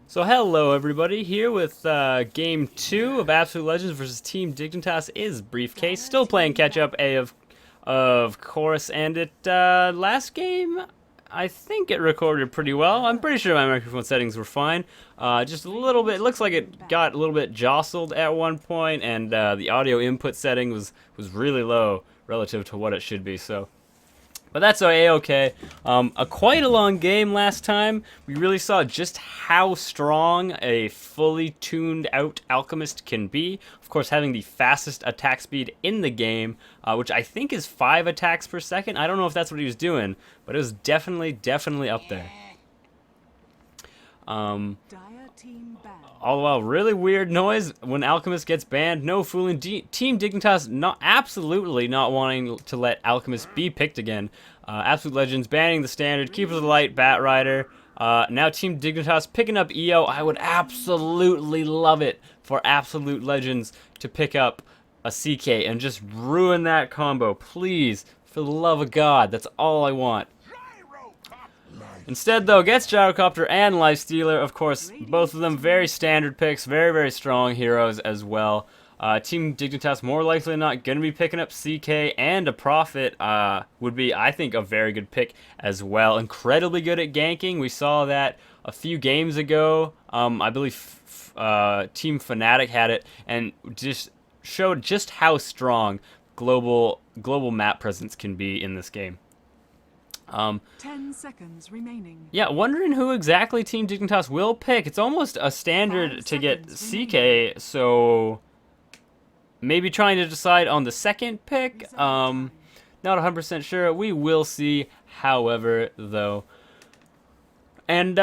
So hello everybody, here with Game 2 of Absolute Legends versus Team Dignitas is Briefcase, still playing catch-up A of course, and it, last game, I think it recorded pretty well. I'm pretty sure my microphone settings were fine, just a little bit, it looks like it got a little bit jostled at one point, and the audio input setting was really low relative to what it should be, so... But that's A-okay. Quite a long game last time. We really saw just how strong a fully tuned out Alchemist can be. Of course, having the fastest attack speed in the game, which I think is 5 attacks per second. I don't know if that's what he was doing, but it was definitely up there. All the while, really weird noise when Alchemist gets banned. No fooling. Team Dignitas absolutely not wanting to let Alchemist be picked again. Absolute Legends banning the standard. Keeper of the Light, Bat Rider. Now Team Dignitas picking up EO. I would absolutely love it for Absolute Legends to pick up a CK and just ruin that combo. Please, for the love of God, that's all I want. Instead, though, gets Gyrocopter and Lifestealer. Of course, both of them very standard picks, very strong heroes as well. Team Dignitas more likely than not going to be picking up CK, and a Prophet would be, I think, a very good pick as well. Incredibly good at ganking. We saw that a few games ago. I believe Team Fnatic had it, and just showed just how strong global map presence can be in this game. 10 seconds remaining. Yeah, wondering who exactly Team Dignitas will pick. It's almost a standard to get CK, so maybe trying to decide on the second pick. Not 100% sure. We will see, however, though. And,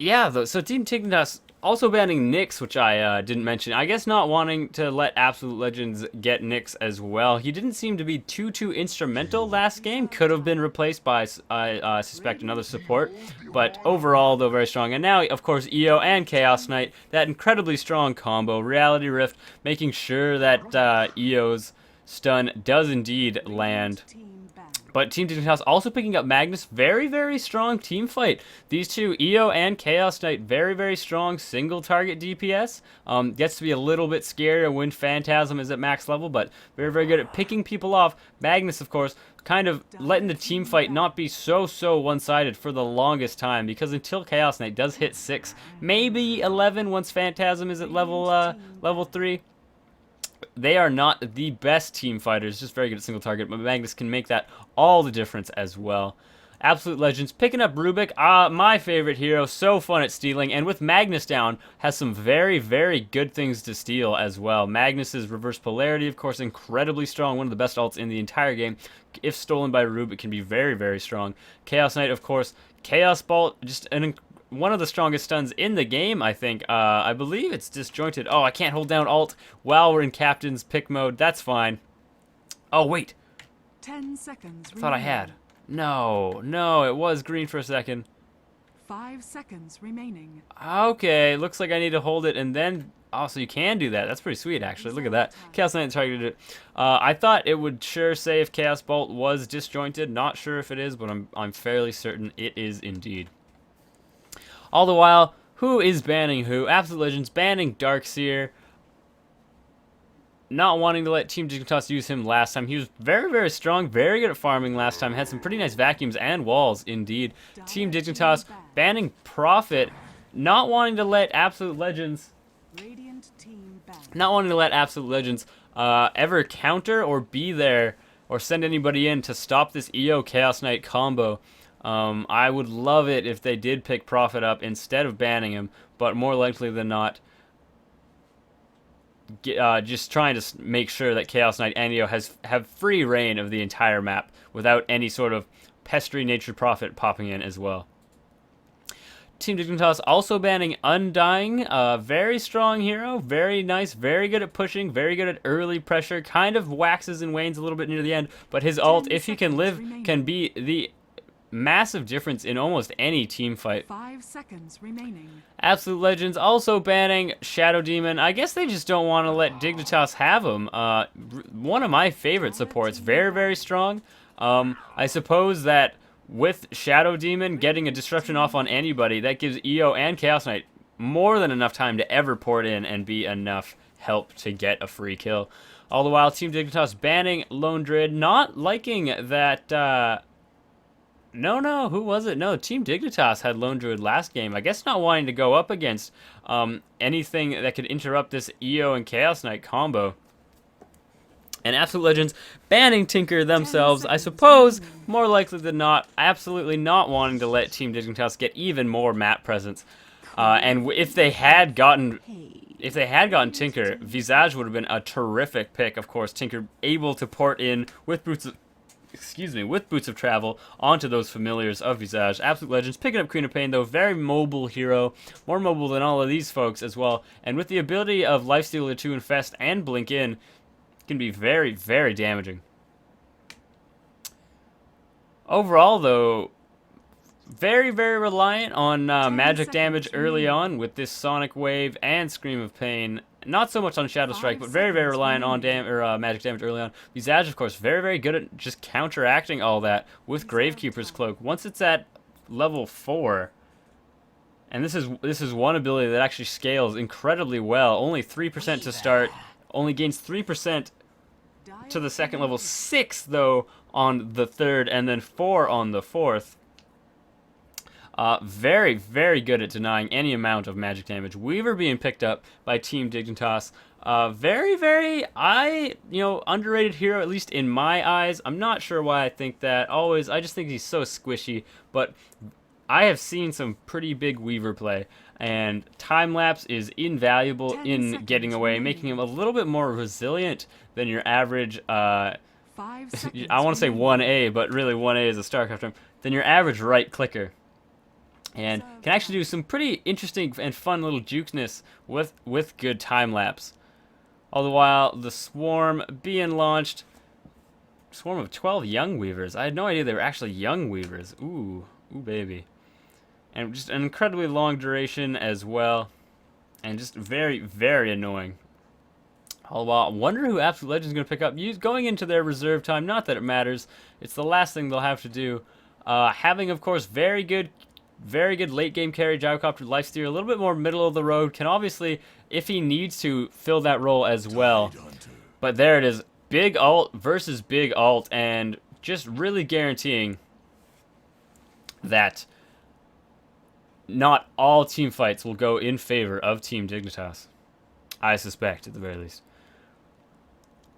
yeah, so Team Dignitas also banning Nyx, which I didn't mention. I guess not wanting to let Absolute Legends get Nyx as well. He didn't seem to be too instrumental last game. Could have been replaced by, I suspect, another support. But overall, though, very strong. And now, of course, EO and Chaos Knight. That incredibly strong combo. Reality Rift, making sure that EO's stun does indeed land. But Team Dignitas also picking up Magnus. Very strong team fight. These two, EO and Chaos Knight, very strong single target DPS. Gets to be a little bit scarier when Phantasm is at max level, but very good at picking people off. Magnus, of course, kind of letting the team fight not be so one-sided for the longest time, because until Chaos Knight does hit 6, maybe 11 once Phantasm is at level 3, they are not the best team fighters, just very good at single target, but Magnus can make that all the difference as well. Absolute Legends picking up Rubik, my favorite hero, so fun at stealing, and with Magnus down, has some very good things to steal as well. Magnus's reverse polarity, of course, incredibly strong, one of the best ults in the entire game. If stolen by Rubik, can be very strong. Chaos Knight, of course, Chaos Bolt, just one of the strongest stuns in the game, I think. I believe it's disjointed. Oh, I can't hold down alt while we're in Captain's pick mode. That's fine. Oh, wait. 10 seconds I thought I had. No, it was green for a second. 5 seconds remaining. Okay, looks like I need to hold it and then... Oh, so you can do that. That's pretty sweet, actually. Look at that. Chaos Knight targeted it. I thought it would sure say if Chaos Bolt was disjointed. Not sure if it is, but I'm fairly certain it is indeed. All the while, who is banning who? Absolute Legends banning Darkseer. Not wanting to let Team Dignitas use him last time. He was very strong, very good at farming last time. Had some pretty nice vacuums and walls, indeed. Team Dignitas banning Prophet. Not wanting to let Absolute Legends... ever counter or be there or send anybody in to stop this EO Chaos Knight combo. I would love it if they did pick Prophet up instead of banning him, but more likely than not, just trying to make sure that Chaos Knight and EO have free reign of the entire map without any sort of pestery natured Prophet popping in as well. Team Dignitas also banning Undying, very strong hero, very nice, very good at pushing, very good at early pressure, kind of waxes and wanes a little bit near the end, but his ult, if he can live, can be the massive difference in almost any team fight. 5 seconds remaining. Absolute Legends also banning Shadow Demon. I guess they just don't want to let Dignitas have him. One of my favorite supports, very strong. I suppose that with Shadow Demon getting a disruption off on anybody, that gives EO and Chaos Knight more than enough time to ever port in and be enough help to get a free kill. All the while, Team Dignitas banning Lone Druid, not liking that... No, who was it? No, Team Dignitas had Lone Druid last game. I guess not wanting to go up against anything that could interrupt this EO and Chaos Knight combo. And Absolute Legends banning Tinker themselves, I suppose, more likely than not, absolutely not wanting to let Team Dignitas get even more map presence. And if they had gotten Tinker, Visage would have been a terrific pick. Of course, Tinker able to port in with Boots of Travel onto those familiars of Visage. Absolute Legends picking up Queen of Pain, though, very mobile hero, more mobile than all of these folks as well. And with the ability of Lifestealer to infest and blink in, can be very, very damaging. Overall, though, very, very reliant on magic damage early on with this Sonic Wave and Scream of Pain. Not so much on Shadow Strike, but very, very reliant on magic damage early on. Visage, of course, very, very good at just counteracting all that with Gravekeeper's Cloak. Once it's at level 4, and this is one ability that actually scales incredibly well. Only 3% to start. Only gains 3% to the second level, 6 though on the third, and then 4 on the fourth. Very, very good at denying any amount of magic damage. Weaver being picked up by Team Dignitas. Very, very, underrated hero, at least in my eyes. I'm not sure why I think that. I just think he's so squishy, but I have seen some pretty big Weaver play. And time-lapse is invaluable in getting away, making him a little bit more resilient than your average, I want to say 1A, but really 1A is a StarCraft term, than your average right-clicker. And can actually do some pretty interesting and fun little jukeness with good time-lapse. All the while, the Swarm being launched. Swarm of 12 young Weavers. I had no idea they were actually young Weavers. Ooh, baby. And just an incredibly long duration as well. And just very, very annoying. All the while, I wonder who Absolute Legends is going to pick up. Going into their reserve time, not that it matters. It's the last thing they'll have to do. Having, of course, very good late game carry, gyrocopter, lifesteal, a little bit more middle of the road. Can obviously, if he needs to, fill that role as well. But there it is. Big ult versus big ult. And just really guaranteeing that not all team fights will go in favor of Team Dignitas. I suspect, at the very least.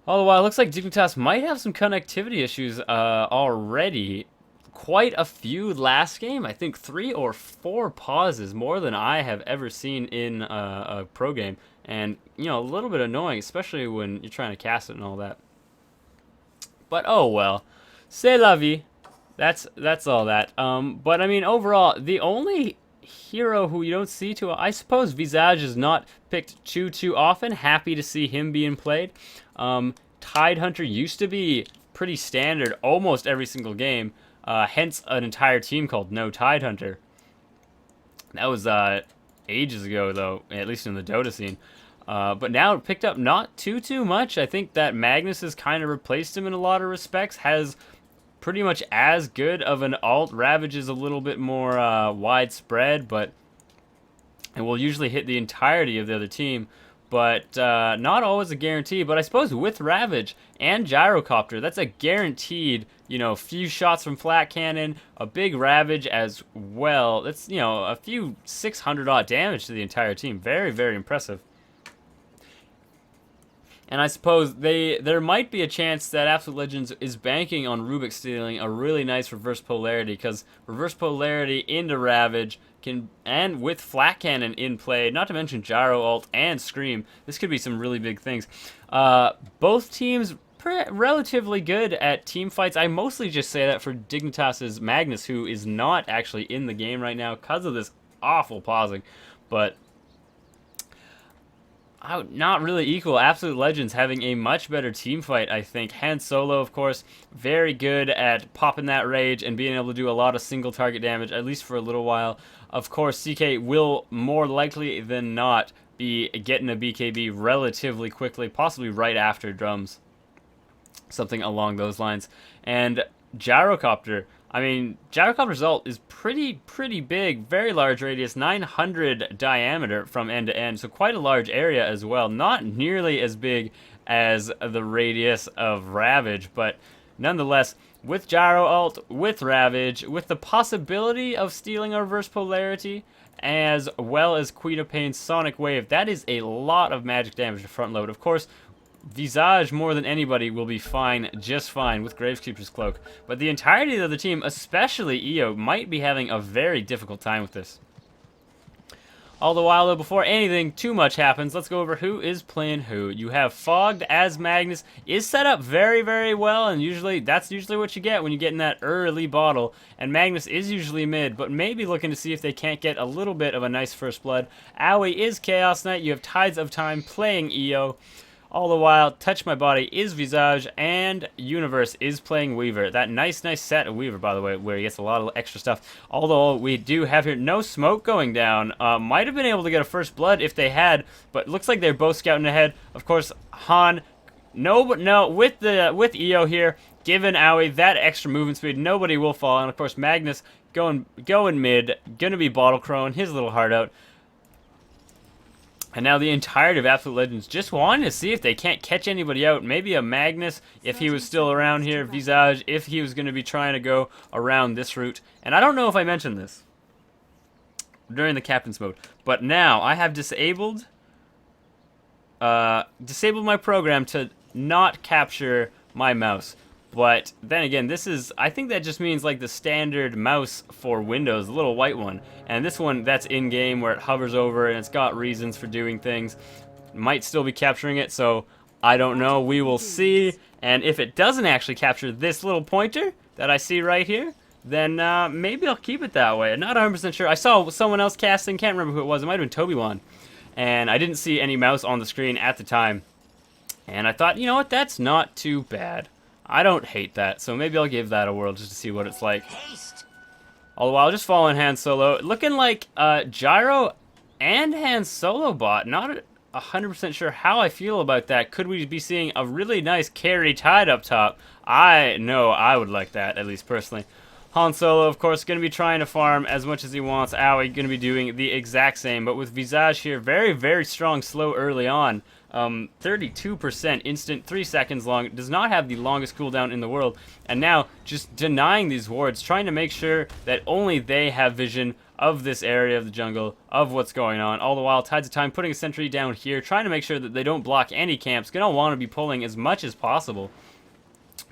All the while, it looks like Dignitas might have some connectivity issues already. Quite a few last game. I think 3 or 4 pauses, more than I have ever seen in a pro game. And, a little bit annoying, especially when you're trying to cast it and all that. But, oh well. C'est la vie. That's all that. But, I mean, overall, the only hero who you don't see too, I suppose Visage is not picked too often. Happy to see him being played. Tidehunter used to be pretty standard almost every single game. Hence an entire team called No Tidehunter. That was ages ago, though, at least in the Dota scene. But now picked up not too much. I think that Magnus has kind of replaced him in a lot of respects. Has pretty much as good of an alt. Ravage is a little bit more widespread, but it will usually hit the entirety of the other team. But not always a guarantee. But I suppose with Ravage and Gyrocopter, that's a guaranteed, few shots from Flat Cannon, a big Ravage as well. That's, a few 600 odd damage to the entire team. Very, very impressive. And I suppose there might be a chance that Absolute Legends is banking on Rubik stealing a really nice reverse polarity, because reverse polarity into Ravage and with Flat Cannon in play, not to mention Gyro Ult and Scream, this could be some really big things. Both teams relatively good at team fights. I mostly just say that for Dignitas' Magnus, who is not actually in the game right now because of this awful pausing, but not really equal. Absolute Legends having a much better team fight, I think. Han Solo, of course, very good at popping that rage and being able to do a lot of single target damage, at least for a little while. Of course, CK will more likely than not be getting a BKB relatively quickly, possibly right after drums. Something along those lines. And Gyrocopter, I mean, gyrocopter's ult is pretty big, very large radius, 900 diameter from end to end, so quite a large area as well. Not nearly as big as the radius of Ravage, but nonetheless, with gyro ult, with Ravage, with the possibility of stealing a reverse polarity, as well as Queen of Pain's Sonic Wave, that is a lot of magic damage to front load. Of course, Visage, more than anybody, will be fine, just fine, with Graveskeeper's Cloak. But the entirety of the team, especially EO, might be having a very difficult time with this. All the while, though, before anything too much happens, let's go over who is playing who. You have Fogged as Magnus, is set up very well, and that's usually what you get when you get in that early bottle. And Magnus is usually mid, but maybe looking to see if they can't get a little bit of a nice first blood. Aoi is Chaos Knight, you have Tides of Time playing EO. All the while, Touch My Body is Visage, and Universe is playing Weaver. That nice set of Weaver, by the way, where he gets a lot of extra stuff. Although we do have here no smoke going down. Might have been able to get a first blood if they had, but looks like they're both scouting ahead. Of course, Han, with EO here, given Aoi that extra movement speed, nobody will fall. And of course, Magnus going mid, gonna be Bottle Crone, his little heart out. And now the entirety of Absolute Legends just wanting to see if they can't catch anybody out. Maybe a Magnus if he was still around here. Visage if he was going to be trying to go around this route. And I don't know if I mentioned this during the Captain's mode, but now I have disabled my program to not capture my mouse. But then again, I think that just means like the standard mouse for Windows, the little white one. And this one, that's in-game where it hovers over and it's got reasons for doing things. Might still be capturing it, so I don't know. We will see. And if it doesn't actually capture this little pointer that I see right here, then maybe I'll keep it that way. I'm not 100% sure. I saw someone else casting, can't remember who it was. It might have been Toby1. And I didn't see any mouse on the screen at the time. And I thought, you know what, that's not too bad. I don't hate that, so maybe I'll give that a whirl just to see what it's like. All the while, just following Han Solo. Looking like Gyro and Han Solo bot. Not 100% sure how I feel about that. Could we be seeing a really nice carry Tide up top? I know I would like that, at least personally. Han Solo, of course, going to be trying to farm as much as he wants. Aoi going to be doing the exact same, but with Visage here, very strong slow early on. 32% instant, 3 seconds long, does not have the longest cooldown in the world, and now just denying these wards, trying to make sure that only they have vision of this area of the jungle, of what's going on. All the while, Tides of Time putting a sentry down here, trying to make sure that they don't block any camps, gonna want to be pulling as much as possible.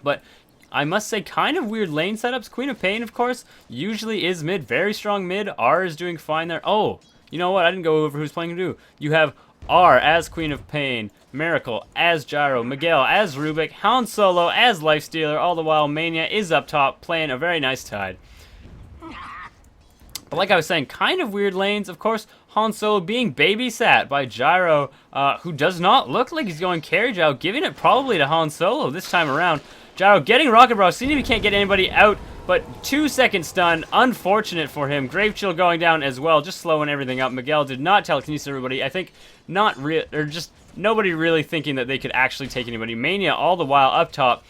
But I must say, kind of weird lane setups. Queen of Pain, of course, usually is mid, very strong mid. R is doing fine there. Oh, you know what, I didn't go over who's playing who. You have R as Queen of Pain, Miracle as Gyro, Miguel as Rubik, Han Solo as Lifestealer, all the while Mania is up top playing a very nice Tide. But like I was saying, kind of weird lanes. Of course, Han Solo being babysat by Gyro, who does not look like he's going carriage out, giving it probably to Han Solo this time around. Gyro getting Rocket Bro, seeing if he can't get anybody out, but 2-second stun, unfortunate for him. Grave Chill going down as well, just slowing everything up. Miguel did not telekinesis everybody. I think just nobody really thinking that they could actually take anybody. Mania all the while up top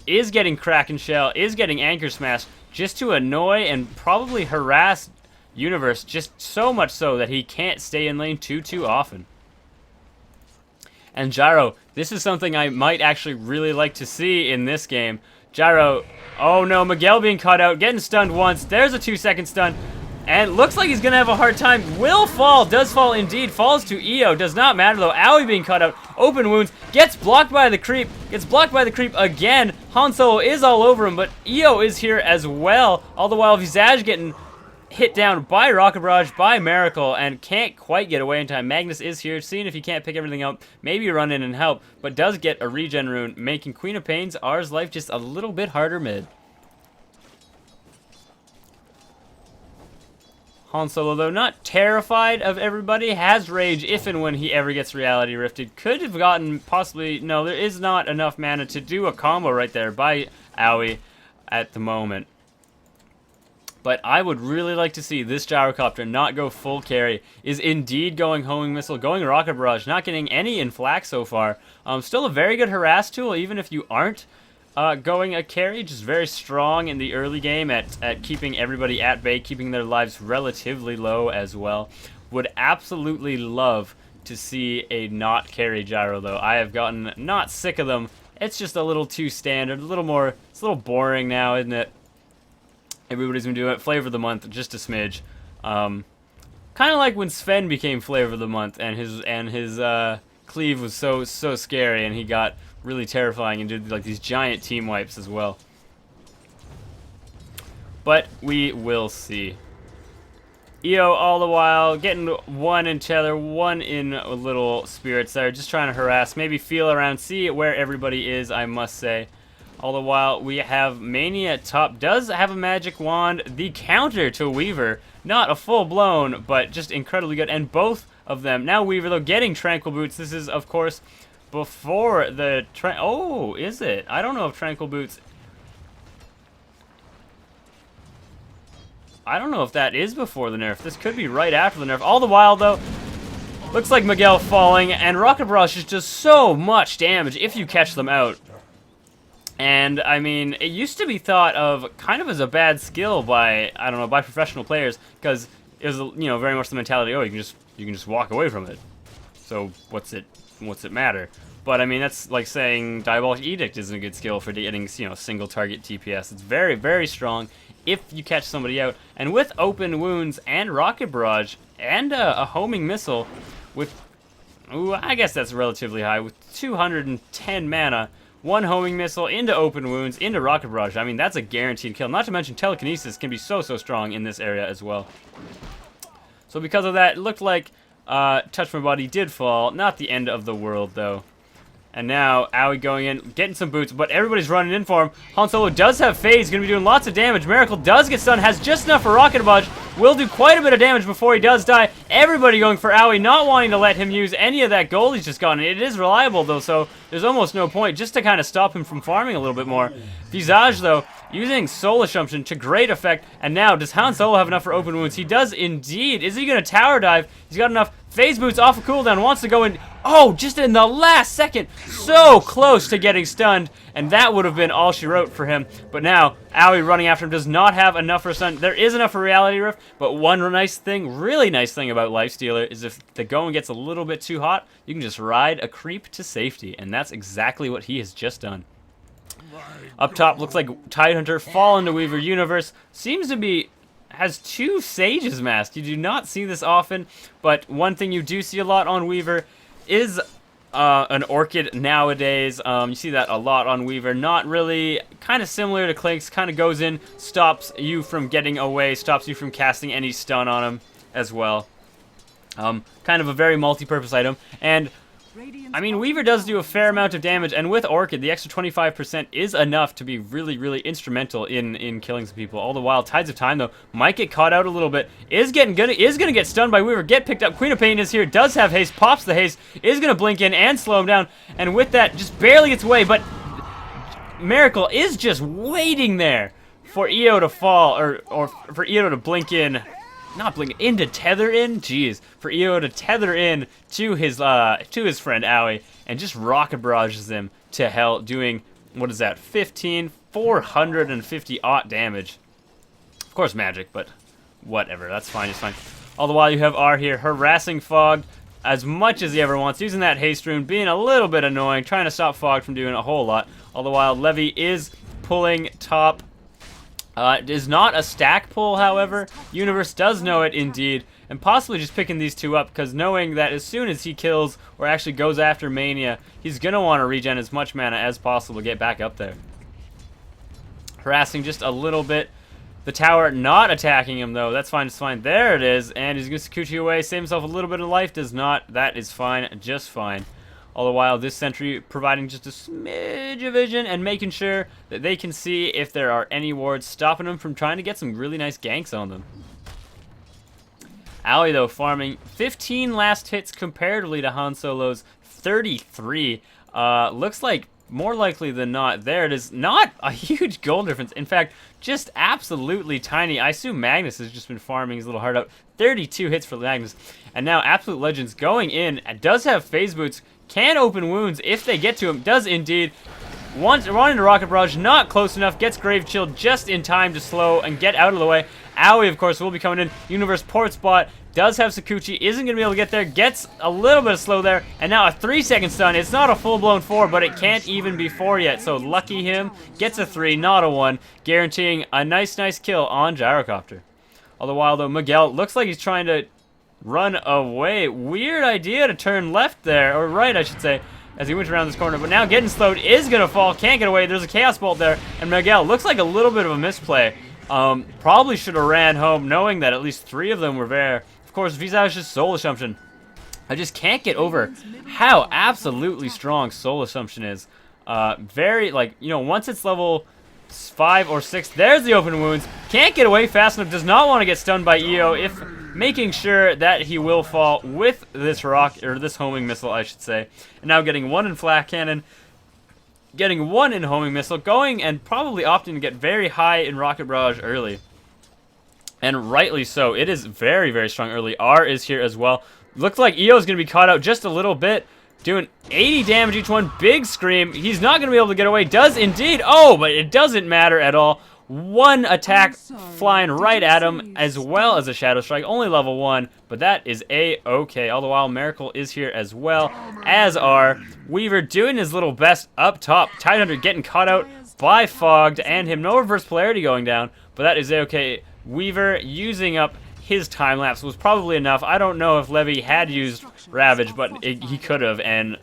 is getting Kraken Shell, is getting Anchor Smash, just to annoy and probably harass Universe, just so much so that he can't stay in lane too often. And Gyro, this is something I might actually really like to see in this game. Gyro, oh no, Miguel being caught out, getting stunned once. There's a 2-second stun. And looks like he's going to have a hard time. Will fall, does fall indeed. Falls to EO, does not matter though. Aoi being caught out, open wounds, gets blocked by the creep. Gets blocked by the creep again. Han Solo is all over him, but EO is here as well. All the while Visage getting hit down by Rocket Barrage, by Miracle, and can't quite get away in time. Magnus is here, seeing if he can't pick everything up, maybe run in and help, but does get a regen rune, making Queen of Pain's R's life just a little bit harder mid. Han Solo, though, not terrified of everybody, has Rage if and when he ever gets Reality Rifted. Could have gotten possibly, no, there is not enough mana to do a combo right there by Aoi at the moment. But I would really like to see this gyrocopter not go full carry. Is indeed going homing missile, going rocket barrage, not getting any inflax so far. Still a very good harass tool, even if you aren't going a carry, just very strong in the early game at keeping everybody at bay, keeping their lives relatively low as well. Would absolutely love to see a not carry gyro, though. I have gotten not sick of them. It's just a little too standard, a little more, it's a little boring now, isn't it? Everybody's been doing it. Flavor of the month, just a smidge. Kind of like when Sven became flavor of the month, and his cleave was so scary, and he got really terrifying and did like these giant team wipes as well. But we will see. EO all the while getting one in tether, one in little spirits there, just trying to harass, maybe feel around, see where everybody is, I must say. All the while we have Mania at top, does have a magic wand, the counter to Weaver, not a full-blown, but just incredibly good, and both of them, now Weaver though getting Tranquil Boots. This is of course before the oh, is it? I don't know if Tranquil Boots, I don't know if that is before the nerf. This could be right after the nerf. All the while though, looks like Miguel falling, and Rocket Barrage is just so much damage if you catch them out. And I mean, it used to be thought of kind of as a bad skill by, I don't know, by professional players, because it was, you know, very much the mentality, oh, you can just walk away from it. So what's it matter? But I mean, that's like saying Diabolic Edict isn't a good skill for getting, you know, single target TPS. It's very, very strong if you catch somebody out. And with open wounds and Rocket Barrage and a homing missile with, ooh, I guess that's relatively high, with 210 mana, one homing missile into open wounds, into Rocket Barrage. I mean, that's a guaranteed kill. Not to mention telekinesis can be so strong in this area as well. So because of that, it looked like Touch My Body did fall. Not the end of the world, though. And now, Aoi going in, getting some boots, but everybody's running in for him. Han Solo does have phase, going to be doing lots of damage. Miracle does get stunned, has just enough for Rocket Barrage. Will do quite a bit of damage before he does die. Everybody going for Aoi, not wanting to let him use any of that gold he's just gotten. It is reliable, though, so there's almost no point, just to kind of stop him from farming a little bit more. Visage, though, using Soul Assumption to great effect. And now, does Han Solo have enough for open wounds? He does indeed. Is he going to tower dive? He's got enough. Phase boots off of cooldown, wants to go in. Oh, just in the last second. So close to getting stunned. And that would have been all she wrote for him. But now, Aoi running after him does not have enough for stun. There is enough for Reality Rift. But one nice thing, really nice thing about Lifestealer is if the going gets a little bit too hot, you can just ride a creep to safety. And that's exactly what he has just done. Up top, looks like Tidehunter fall into Weaver Universe. Seems to be, has two Sages masked. You do not see this often, but one thing you do see a lot on Weaver is an Orchid nowadays. You see that a lot on Weaver. Not really, kind of similar to Clinks, kind of goes in, stops you from getting away, stops you from casting any stun on him as well. Kind of a very multi-purpose item, and I mean, Weaver does do a fair amount of damage, and with Orchid, the extra 25% is enough to be really, really instrumental in killing some people. All the while, Tides of Time, though, might get caught out a little bit, is gonna get stunned by Weaver, get picked up. Queen of Pain is here, does have haste, pops the haste, is gonna blink in and slow him down, and with that, just barely gets away, but Miracle is just waiting there for EO to fall, or for EO to blink in. Not blink in, to tether in. Jeez, for EO to tether in to his friend Aoi and just Rocket Barrages him to hell, doing, what is that, 450 aught damage. Of course, magic, but whatever. That's fine. It's fine. All the while, you have R here harassing Fog as much as he ever wants, using that haste rune, being a little bit annoying, trying to stop Fog from doing a whole lot. All the while, Levy is pulling top. It is not a stack pull, however. Universe does know it indeed, and possibly just picking these two up, because knowing that as soon as he kills or actually goes after Mania, he's going to want to regen as much mana as possible to get back up there. Harassing just a little bit. The tower not attacking him, though. That's fine, it's fine. There it is, and he's going to Sakuchi away, save himself a little bit of life. Does not. That is fine, just fine. All the while, this sentry providing just a smidge of vision and making sure that they can see if there are any wards, stopping them from trying to get some really nice ganks on them. Aoi, though, farming 15 last hits comparatively to Han Solo's 33. Looks like more likely than not, there it is. Not a huge gold difference. In fact, just absolutely tiny. I assume Magnus has just been farming his little heart out. 32 hits for Magnus. And now Absolute Legends going in. Does have phase boots. Can open wounds if they get to him. Does indeed. Wanting to rocket barrage, not close enough. Gets grave chill just in time to slow and get out of the way. Aoi, of course, will be coming in. Universe port spot. Does have Sakuchi, isn't going to be able to get there, gets a little bit of slow there, and now a 3-second stun. It's not a full-blown 4, but it can't even be 4 yet, so lucky him. Gets a 3, not a 1, guaranteeing a nice kill on Gyrocopter. All the while, though, Miguel looks like he's trying to run away. Weird idea to turn left there, or right, I should say, as he went around this corner, but now getting slowed, is going to fall, can't get away. There's a Chaos Bolt there, and Miguel looks like a little bit of a misplay. Probably should have ran home, knowing that at least 3 of them were there. Of course, Visage's Soul Assumption. I just can't get over how absolutely strong Soul Assumption is. Very, like, you know, once it's level 5 or 6, there's the open wounds. Can't get away fast enough, does not want to get stunned by EO, if making sure that he will fall with this rock, or this homing missile, I should say. And now getting 1 in Flak Cannon, getting 1 in homing missile, going and probably opting to get very high in rocket barrage early. And rightly so. It is very strong early. R is here as well. Looks like EO is going to be caught out just a little bit. Doing 80 damage each one. Big scream. He's not going to be able to get away. Does indeed. Oh, but it doesn't matter at all. 1 attack flying right at him, as well as a Shadow Strike. Only level 1, but that is A-okay. All the while, Miracle is here as well, as are Weaver doing his little best up top. Tidehunter getting caught out by Fogged, and him. No reverse polarity going down, but that is A-okay. Weaver using up his time lapse was probably enough. I don't know if Levy had used Ravage, but he could have, and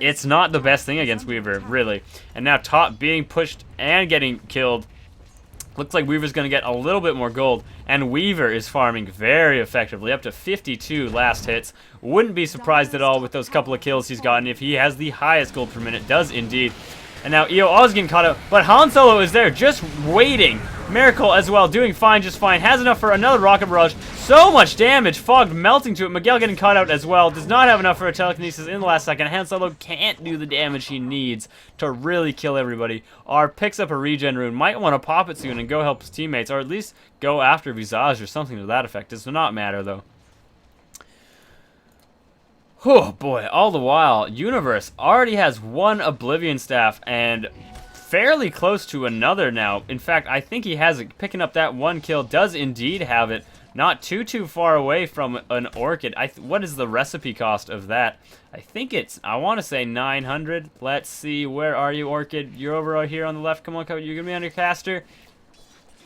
it's not the best thing against Weaver, really. And now top being pushed and getting killed. Looks like Weaver's going to get a little bit more gold, and Weaver is farming very effectively, up to 52 last hits. Wouldn't be surprised at all with those couple of kills he's gotten if he has the highest gold per minute, does indeed. And now EO always getting caught out, but Han Solo is there just waiting. Miracle as well, doing fine, just fine. Has enough for another rocket barrage. So much damage. Fogged melting to it. Miguel getting caught out as well. Does not have enough for a telekinesis in the last second. Han Solo can't do the damage he needs to really kill everybody. R picks up a regen rune. Might want to pop it soon and go help his teammates, or at least go after Visage or something to that effect. Does not matter though. Oh boy, all the while, Universe already has 1 Oblivion Staff and fairly close to another now. In fact, I think he has it. Picking up that 1 kill, does indeed have it. Not too far away from an Orchid. What is the recipe cost of that? I think it's, I want to say 900. Let's see, where are you, Orchid? You're over here on the left. Come on, you're going to be on your caster.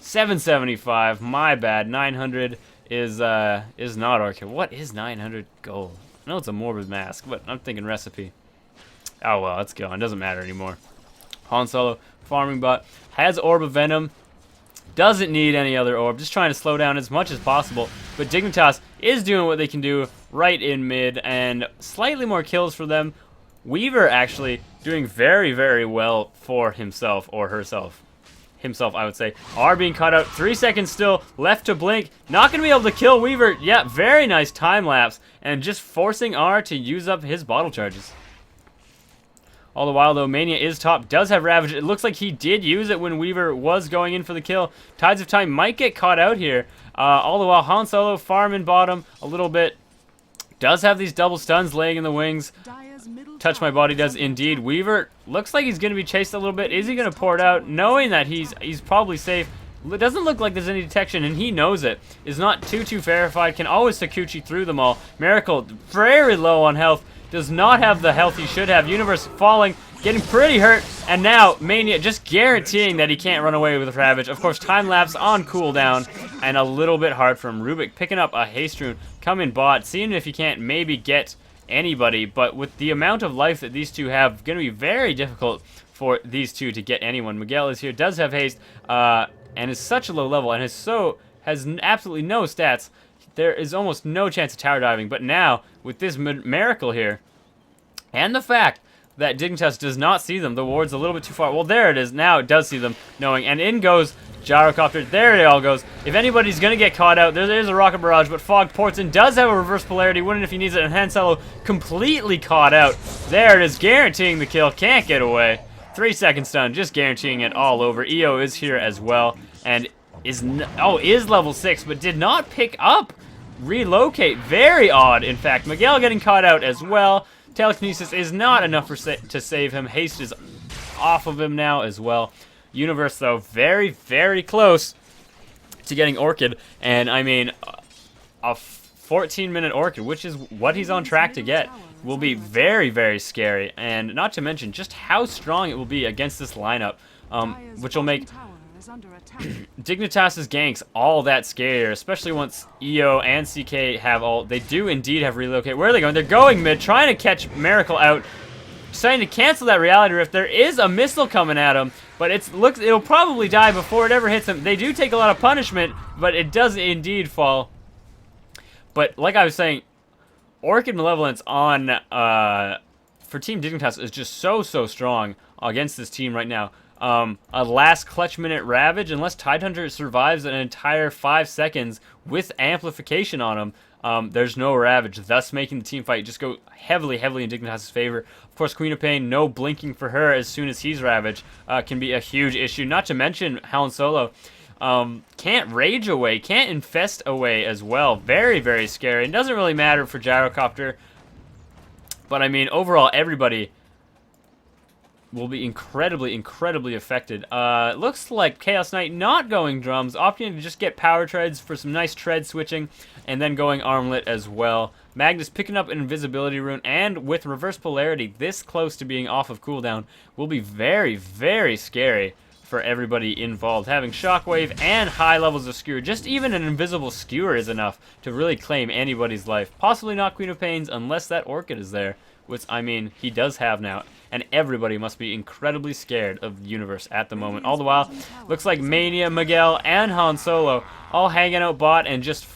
775, my bad. 900 is not Orchid. What is 900 gold? I know it's a Morbid Mask, but I'm thinking recipe. Oh well, let's go. It doesn't matter anymore. Han Solo, farming bot, has Orb of Venom. Doesn't need any other orb. Just trying to slow down as much as possible. But Dignitas is doing what they can do right in mid, and slightly more kills for them. Weaver actually doing very well for himself, or herself. Himself, I would say. R being caught out. 3 seconds still left to blink. Not going to be able to kill Weaver. Yeah, very nice time lapse. And just forcing R to use up his bottle charges. All the while, though, Mania is top. Does have Ravage. It looks like he did use it when Weaver was going in for the kill. Tides of Time might get caught out here. All the while, Han Solo farming bottom a little bit. Does have these double stuns laying in the wings. Touch My Body does indeed. Weaver looks like he's going to be chased a little bit. Is he going to pour it out? Knowing that he's probably safe. It doesn't look like there's any detection, and he knows it. Is not too verified. Can always Sakuchi through them all. Miracle, very low on health. Does not have the health he should have. Universe falling, getting pretty hurt. And now, Mania just guaranteeing that he can't run away with Ravage. Of course, time lapse on cooldown, and a little bit hard from Rubik. Picking up a haste rune. Coming bot, seeing if he can't maybe get anybody, but with the amount of life that these two have, going to be very difficult for these two to get anyone. Miguel is here, does have haste, and is such a low level, and has absolutely no stats. There is almost no chance of tower diving, but now, with this miracle here, and the fact that Dignitas does not see them, the ward's a little bit too far. Well, there it is. Now it does see them, knowing, and in goes Gyrocopter. There it all goes. If anybody's going to get caught out, there's a rocket barrage, but Fog ports in, does have a reverse polarity, wouldn't if he needs it, and Han Solo completely caught out. There it is, guaranteeing the kill, can't get away. 3 second stun, just guaranteeing it all over. EO is here as well, and is level 6, but did not pick up relocate. Very odd, in fact. Miguel getting caught out as well. Telekinesis is not enough to save him. Haste is off of him now as well. Universe, though, very, very close to getting Orchid. And, I mean, a 14-minute Orchid, which is what he's on track to get, will be very, very scary. And not to mention just how strong it will be against this lineup, which will make Dignitas' ganks all that scarier, especially once EO and CK have all... They do indeed have relocate. Where are they going? They're going mid, trying to catch Miracle out, trying to cancel that Reality Rift. There is a missile coming at him, but it'll probably die before it ever hits him. They do take a lot of punishment, but it does indeed fall. But like I was saying, Orchid Malevolence on for Team Dignitas is just so strong against this team right now. A last clutch minute Ravage, unless Tidehunter survives an entire 5 seconds with amplification on him, there's no Ravage, thus making the team fight just go heavily in Dignitas' favor. Of course, Queen of Pain, no blinking for her as soon as he's Ravaged, can be a huge issue. Not to mention Han Solo can't rage away, can't infest away as well. Very scary. It doesn't really matter for Gyrocopter, but I mean, overall, everybody will be incredibly affected. Looks like Chaos Knight not going drums, opting to just get power treads for some nice tread switching, and then going armlet as well. Magnus picking up an invisibility rune, and with reverse polarity this close to being off of cooldown will be very scary for everybody involved. Having shockwave and high levels of skewer, just even an invisible skewer is enough to really claim anybody's life. Possibly not Queen of Pains unless that Orchid is there, which, I mean, he does have now, and everybody must be incredibly scared of the Universe at the moment. All the while, looks like Mania, Miguel, and Han Solo all hanging out bot, and just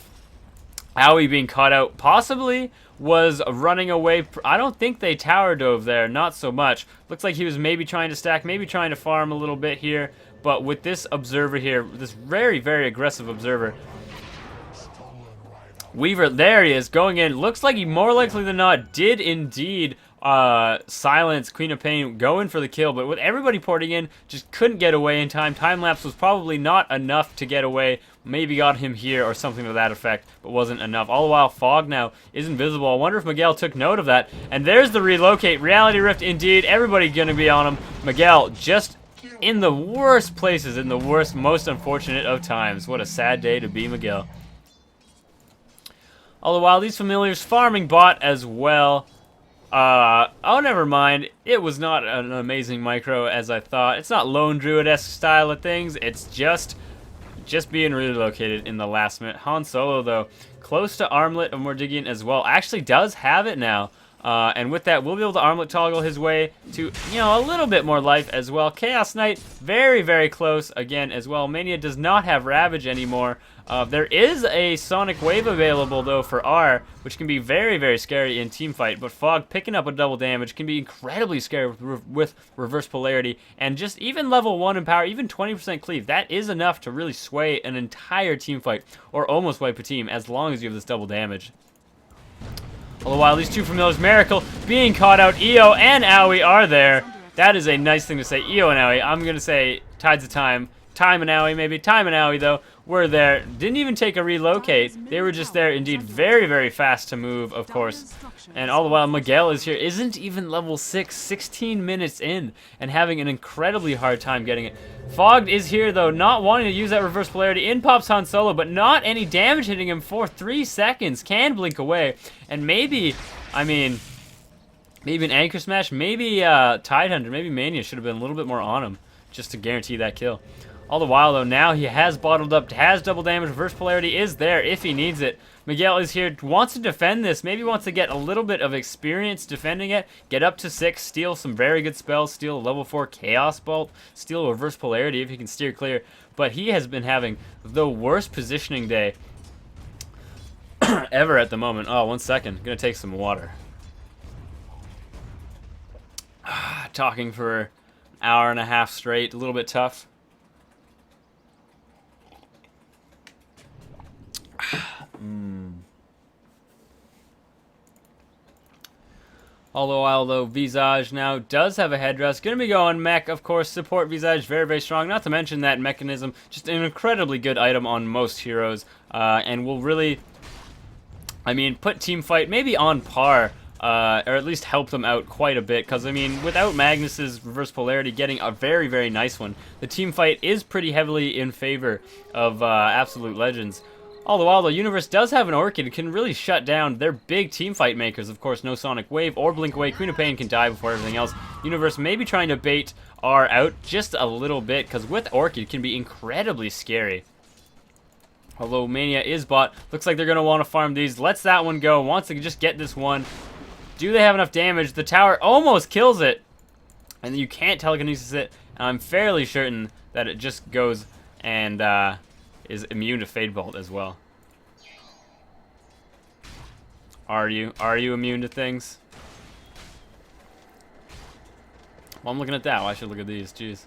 Aoi being caught out, possibly was running away. I don't think they tower dove there, not so much. Looks like he was maybe trying to stack, maybe trying to farm a little bit here, but with this observer here, this very aggressive observer, Weaver, there he is, going in. Looks like he more likely than not did indeed silence Queen of Pain, going for the kill, but with everybody porting in, just couldn't get away in time. Time-lapse was probably not enough to get away. Maybe got him here or something to that effect, but wasn't enough. All the while, Fog now is invisible. I wonder if Miguel took note of that. And there's the relocate. Reality Rift indeed. Everybody gonna be on him. Miguel just in the worst places, in the worst, most unfortunate of times. What a sad day to be Miguel. All the while, these familiars farming bot as well. Oh, never mind. It was not an amazing micro as I thought. It's not Lone Druid-esque style of things. It's just being relocated in the last minute. Han Solo, though, close to Armlet of Mordigian as well. Actually does have it now. And with that, we'll be able to armlet toggle his way to, you know, a little bit more life as well. Chaos Knight, very close again as well. Mania does not have Ravage anymore. There is a Sonic Wave available, though, for R, which can be very scary in teamfight. But Fog picking up a double damage can be incredibly scary with reverse polarity. And just even level 1 in power, even 20% cleave, that is enough to really sway an entire teamfight, or almost wipe a team, as long as you have this double damage. All the while, these two familiars, Miracle being caught out, EO and Aoi are there. That is a nice thing to say, EO and Aoi. I'm going to say Tides of Time. Time and Aoi, maybe. Time and Aoi, though, were there. Didn't even take a relocate. They were just there, indeed, very fast to move, of course. And all the while, Miguel is here. Isn't even level 6, 16 minutes in, and having an incredibly hard time getting it. Fogged is here, though, not wanting to use that reverse polarity. In pops Han Solo, but not any damage hitting him for 3 seconds. Can blink away. And maybe, I mean, maybe an Anchor Smash, maybe Tidehunter, maybe Mania should have been a little bit more on him, just to guarantee that kill. All the while, though, now he has bottled up, has double damage, reverse polarity is there if he needs it. Miguel is here, wants to defend this, maybe wants to get a little bit of experience defending it, get up to 6, steal some very good spells, steal a level 4 Chaos Bolt, steal a reverse polarity if he can steer clear. But he has been having the worst positioning day ever at the moment. Oh, 1 second, gonna take some water. Talking for an hour and a half straight, a little bit tough. All the while, though, Visage now does have a headdress. Going to be going mech, of course. Support Visage, very strong. Not to mention that mechanism, just an incredibly good item on most heroes. And will really, I mean, put team fight maybe on par or at least help them out quite a bit. Because, I mean, without Magnus's reverse polarity getting a very, very nice one, the team fight is pretty heavily in favor of Absolute Legends. All the while, though, Universe does have an Orchid. It can really shut down their big team fight makers. Of course, no Sonic Wave or Blink Away. Queen of Pain can die before everything else. Universe may be trying to bait R out just a little bit, because with Orchid, it can be incredibly scary. Although Mania is bought, looks like they're going to want to farm these. Lets that one go. Wants to just get this one. Do they have enough damage? The tower almost kills it. And you can't telekinesis it. And I'm fairly certain that it just goes and is immune to Fade Bolt as well. Are you immune to things? Well, I'm looking at that. Well, I should look at these. Jeez.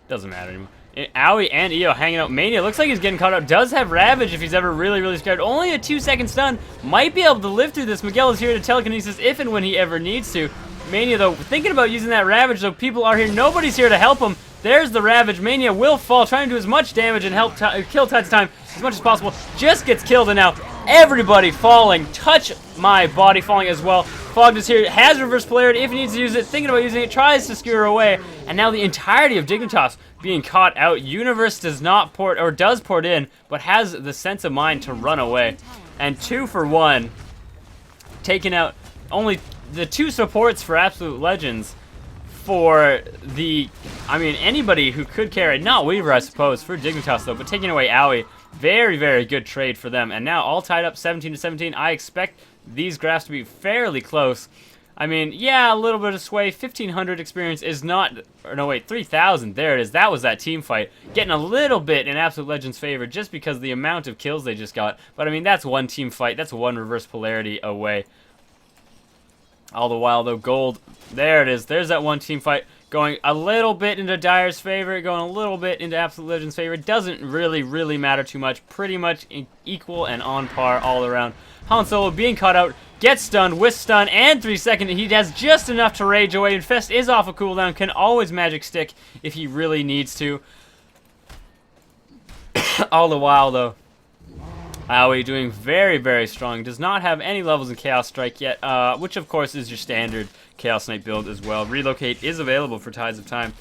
Doesn't matter anymore. Owie and Io hanging out. Mania looks like he's getting caught up. Does have Ravage if he's ever really, really scared. Only a 2-second stun. Might be able to live through this. Miguel is here to telekinesis if and when he ever needs to. Mania, though, thinking about using that Ravage, though. People are here. Nobody's here to help him. There's the Ravage. Mania will fall, trying to do as much damage and help kill Tide's Time as much as possible. Just gets killed, and now everybody falling. Touch my body falling as well. Fogged is here. Has reverse polarity if he needs to use it. Thinking about using it. Tries to skewer away. And now the entirety of Dignitas being caught out. Universe does not port, or does port in, but has the sense of mind to run away. And 2 for 1. Taking out only the 2 supports for Absolute Legends. For the, I mean, anybody who could carry, not Weaver, I suppose, for Dignitas, though, but taking away Owie, very, very good trade for them. And now all tied up 17 to 17. I expect these graphs to be fairly close. I mean, yeah, a little bit of sway. 1,500 experience is not, or no, wait, 3,000. There it is. That was that team fight. Getting a little bit in Absolute Legends' favor just because of the amount of kills they just got. But, I mean, that's one team fight. That's one reverse polarity away. All the while, though, Gold, there it is. There's that one team fight going a little bit into Dire's favor, going a little bit into Absolute Legends' favor. It doesn't really matter too much. Pretty much equal and on par all around. Han Solo being caught out, gets stunned with stun and 3 seconds. He has just enough to rage away. Infest is off a cooldown, can always magic stick if he really needs to. All the while, though, Owie doing very strong. Does not have any levels in Chaos Strike yet, which of course is your standard Chaos Knight build as well. Relocate is available for Tides of Time.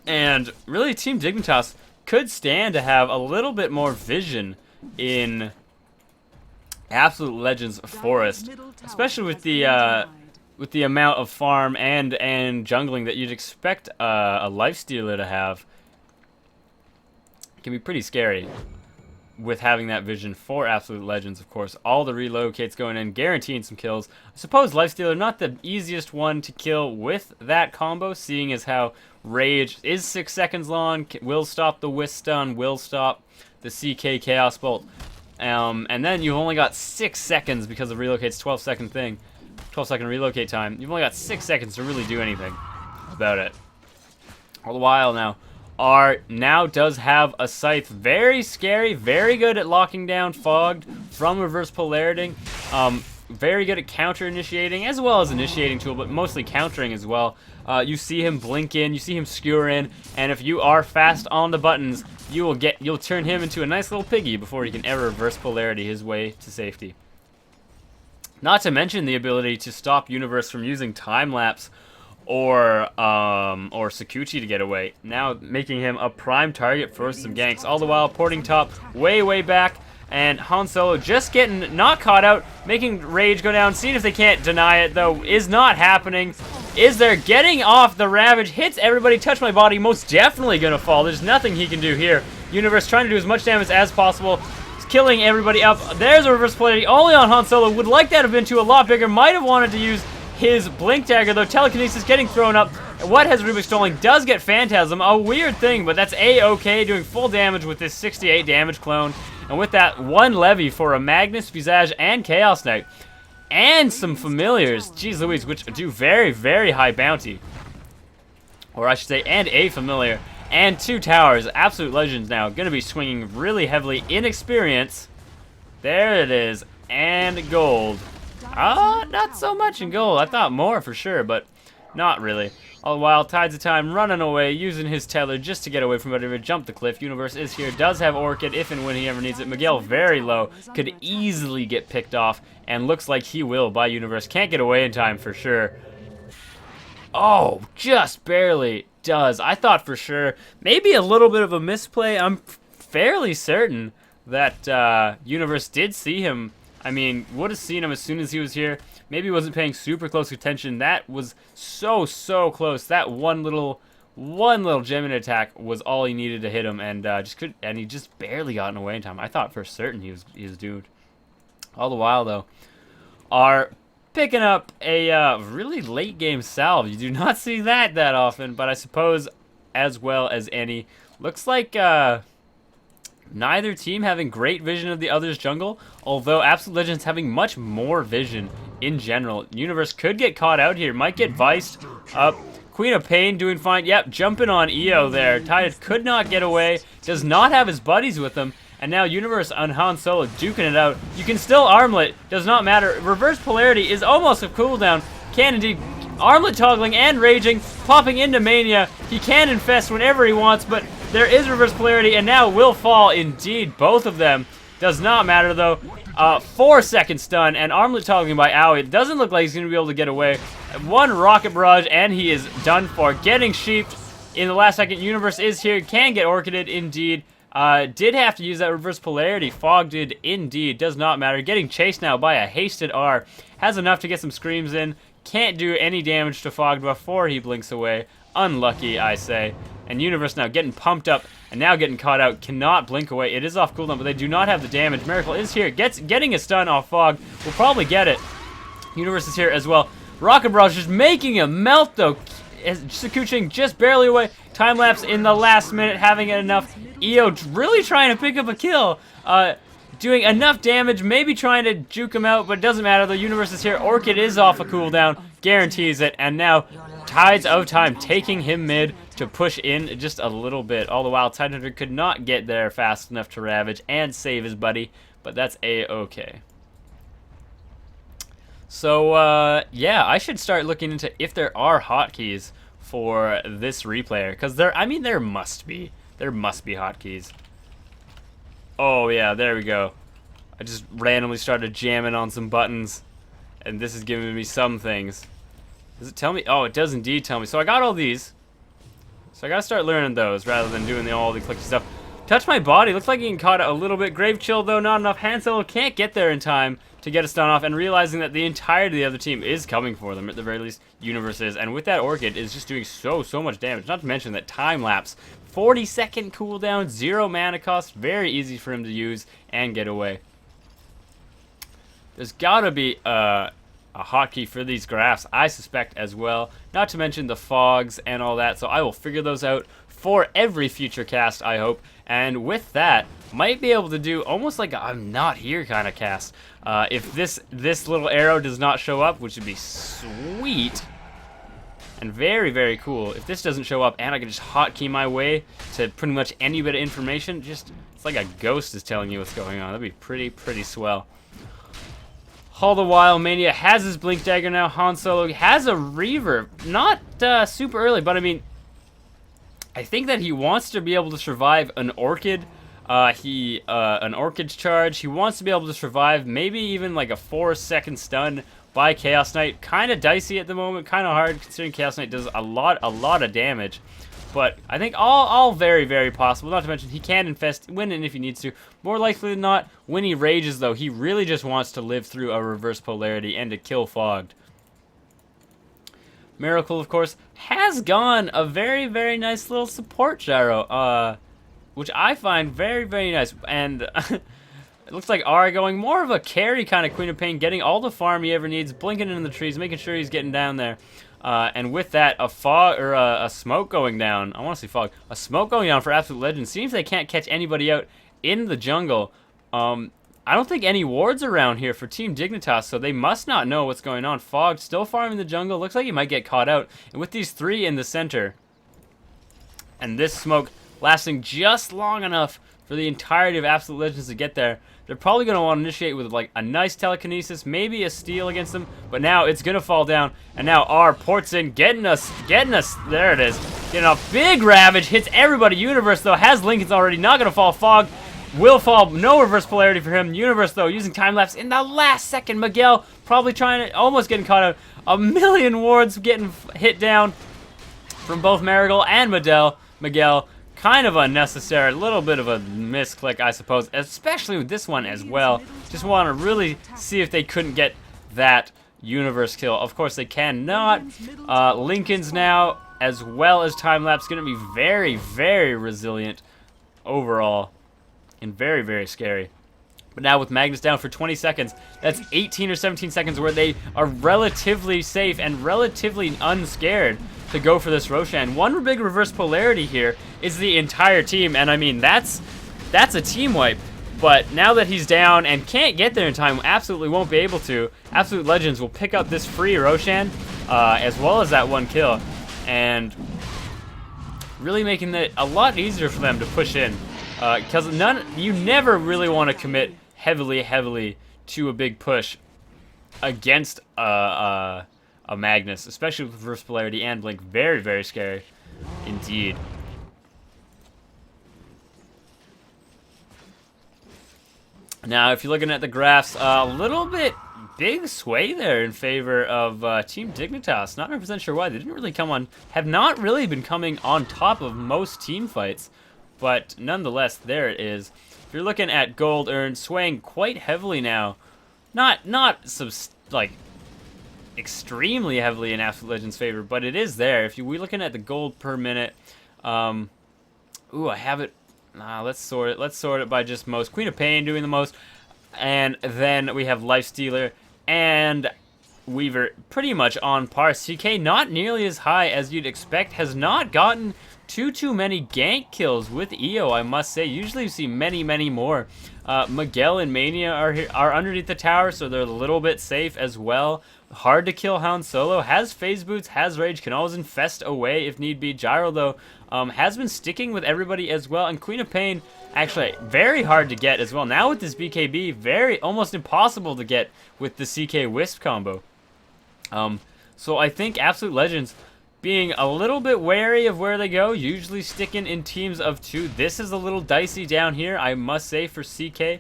And really, Team Dignitas could stand to have a little bit more vision in Absolute Legends Forest, especially with the amount of farm and jungling that you'd expect a Lifestealer to have. It can be pretty scary with having that vision for Absolute Legends, of course. All the relocates going in, guaranteeing some kills. I suppose Lifestealer, not the easiest one to kill with that combo, seeing as how Rage is 6 seconds long, will stop the Wisp Stun, will stop the CK Chaos Bolt. And then you've only got 6 seconds because of Relocate's 12-second thing. 12-second relocate time. You've only got 6 seconds to really do anything about it. All the while now, R now does have a Scythe. Very scary, very good at locking down Fogged from reverse polarity. Very good at counter initiating as well as initiating tool, but mostly countering as well. You see him blink in, you see him skewer in, and if you are fast on the buttons, you'll turn him into a nice little piggy before he can ever reverse polarity his way to safety. Not to mention the ability to stop Universe from using time lapse or Sakuchi to get away. Now making him a prime target for some ganks. All the while porting top way back. And Han Solo just getting not caught out, making Rage go down, seeing if they can't deny it, though, is not happening. Is there getting off the Ravage, hits everybody, touch my body, most definitely gonna fall. There's nothing he can do here. Universe trying to do as much damage as possible. He's killing everybody up. There's a reverse polarity only on Han Solo. Would like that to have been to a lot bigger. Might have wanted to use his Blink Dagger, though. Telekinesis getting thrown up. What has Rubik stolen? Does get Phantasm. A weird thing, but that's A-okay, doing full damage with this 68 damage clone. And with that, 1 Levy for a Magnus, Visage, and Chaos Knight. And some Familiars, jeez Louise, which do very high bounty. Or I should say, and a Familiar. And 2 towers. Absolute Legends now. Going to be swinging really heavily in experience. There it is. And gold. Not so much in gold. I thought more for sure, but Not really. All the while, Tides of Time running away, using his tether just to get away from whatever. Jump the cliff. Universe is here. Does have Orchid if and when he ever needs it. Miguel very low. Could easily get picked off. And looks like he will by Universe. Can't get away in time for sure. Oh, just barely does. I thought for sure. Maybe a little bit of a misplay. I'm fairly certain that Universe did see him. I mean, would have seen him as soon as he was here. Maybe he wasn't paying super close attention. That was so close. That one little Gemini attack was all he needed to hit him, and he just barely got away in time. I thought for certain he was doomed. All the while though, are picking up a really late game salve. You do not see that often, but I suppose as well as any. Looks like neither team having great vision of the other's jungle, although Absolute Legends having much more vision in general. Universe could get caught out here, might get viced up. Queen of Pain doing fine. Yep, jumping on EO there. Titus could not get away, does not have his buddies with him, and now Universe on Han Solo duking it out. You can still armlet, does not matter. Reverse polarity is almost a cooldown. Can indeed. Armlet toggling and raging, popping into Mania. He can infest whenever he wants, but there is reverse polarity, and now will fall indeed. Both of them. Does not matter though. 4-second stun, and armlet toggling by Owie. It doesn't look like he's going to be able to get away. One rocket barrage, and he is done for. Getting sheeped in the last second. Universe is here. Can get orchided indeed. Did have to use that reverse polarity. Fog did indeed. Does not matter. Getting chased now by a hasted R. Has enough to get some screams in. Can't do any damage to Fog before he blinks away. Unlucky, I say. And Universe now getting pumped up and now getting caught out. Cannot blink away. It is off cooldown, but they do not have the damage. Miracle is here. Getting a stun off Fog. Will probably get it. Universe is here as well. Rocket Barrage just making him melt, though. Sakuching just barely away. Time lapse in the last minute, having it enough. EO really trying to pick up a kill. Doing enough damage, maybe trying to juke him out, but it doesn't matter. The Universe is here. Orchid is off a cooldown. Guarantees it. And now, Tides of Time taking him mid to push in just a little bit. All the while, Tidehunter could not get there fast enough to Ravage and save his buddy, but that's A-okay. So, yeah, I should start looking into if there are hotkeys for this replayer, because there must be. There must be hotkeys. Oh, yeah, there we go. I just randomly started jamming on some buttons, and this is giving me some things. Does it tell me? Oh, it does indeed tell me. So I got all these. So I gotta start learning those rather than doing all the clicky stuff. Touch my body. Looks like he can caught it a little bit. Grave Chill, though, not enough. Han Solo can't get there in time to get a stun off, and realizing that the entirety of the other team is coming for them, at the very least, Universe is. And with that Orchid, is just doing so much damage. Not to mention that time lapse. 40-second cooldown, 0 mana cost, very easy for him to use and get away. There's gotta be a hotkey for these graphs, I suspect as well. Not to mention the fogs and all that, so I will figure those out for every future cast, I hope. And with that, might be able to do almost like a I'm not here kind of cast. If this little arrow does not show up, which would be sweet. And very cool. If this doesn't show up and I can just hotkey my way to pretty much any bit of information, just it's like a ghost is telling you what's going on. That'd be pretty swell. All the while, Mania has his Blink Dagger now. Han Solo has a Reaver. Not super early, but I mean, I think that he wants to be able to survive an Orchid. An Orchid's charge. He wants to be able to survive maybe even like a 4-second stun by Chaos Knight. Kind of dicey at the moment, kind of hard considering Chaos Knight does a lot of damage. But I think all very possible. Not to mention he can infest when and if he needs to. More likely than not, when he rages though, he really just wants to live through a reverse polarity and to kill Fogged. Miracle, of course, has gone a very nice little support gyro, which I find very nice. And it looks like Ari going more of a carry kind of Queen of Pain, getting all the farm he ever needs, blinking in the trees, making sure he's getting down there. And with that, a fog or a smoke going down. I want to say fog. A smoke going down for Absolute Legends. Seems they can't catch anybody out in the jungle. I don't think any wards around here for Team Dignitas, so they must not know what's going on. Fog still farming the jungle. Looks like he might get caught out. And with these 3 in the center, and this smoke lasting just long enough for the entirety of Absolute Legends to get there, They're probably going to want to initiate with like a nice telekinesis, maybe a steal against them, but now it's going to fall down, and now R ports in, getting us, there it is, getting a big ravage, hits everybody. Universe, though, has Lincoln's already, not going to fall. Fog will fall, no reverse polarity for him. Universe, though, using time-lapse in the last second. Miguel probably trying to, almost getting caught out. A million wards getting hit down from both Marigold and Miguel. Kind of unnecessary, a little bit of a misclick, I suppose, especially with this one as well. Just want to really see if they couldn't get that universe kill. Of course, they cannot. Lincoln's now, as well as time-lapse, going to be very, very resilient overall and very, very scary. But now with Magnus down for 20 seconds, that's 18 or 17 seconds where they are relatively safe and relatively unscared to go for this Roshan. One big reverse polarity here is the entire team, and I mean, that's a team wipe. But now that he's down and can't get there in time, absolutely won't be able to, Absolute Legends will pick up this free Roshan, as well as that one kill, and really making it a lot easier for them to push in. Because you never really want to commit heavily to a big push against a Magnus, especially with reverse polarity and blink. Very, very scary indeed. Now, if you're looking at the graphs, a little bit big sway there in favor of Team Dignitas. Not 100% sure why. They didn't really have not really been coming on top of most team fights. But nonetheless, there it is. If you're looking at gold earned, swaying quite heavily now. Not like extremely heavily in Absolute Legends' favor, but it is there. If we're looking at the gold per minute, ooh, I have it. Let's sort it. Let's sort it by just most. Queen of Pain doing the most, and then we have Lifestealer and Weaver pretty much on par. CK not nearly as high as you'd expect. Has not gotten too many gank kills with EO, I must say. Usually you see many more. Miguel and Mania are underneath the tower, so they're a little bit safe as well. Hard to kill Hound solo. Has Phase Boots, has Rage, can always infest away if need be. Gyro, though, has been sticking with everybody as well. And Queen of Pain, actually, very hard to get as well. Now with this BKB, almost impossible to get with the CK Wisp combo. So I think Absolute Legends being a little bit wary of where they go, usually sticking in teams of 2. This is a little dicey down here, I must say, for CK.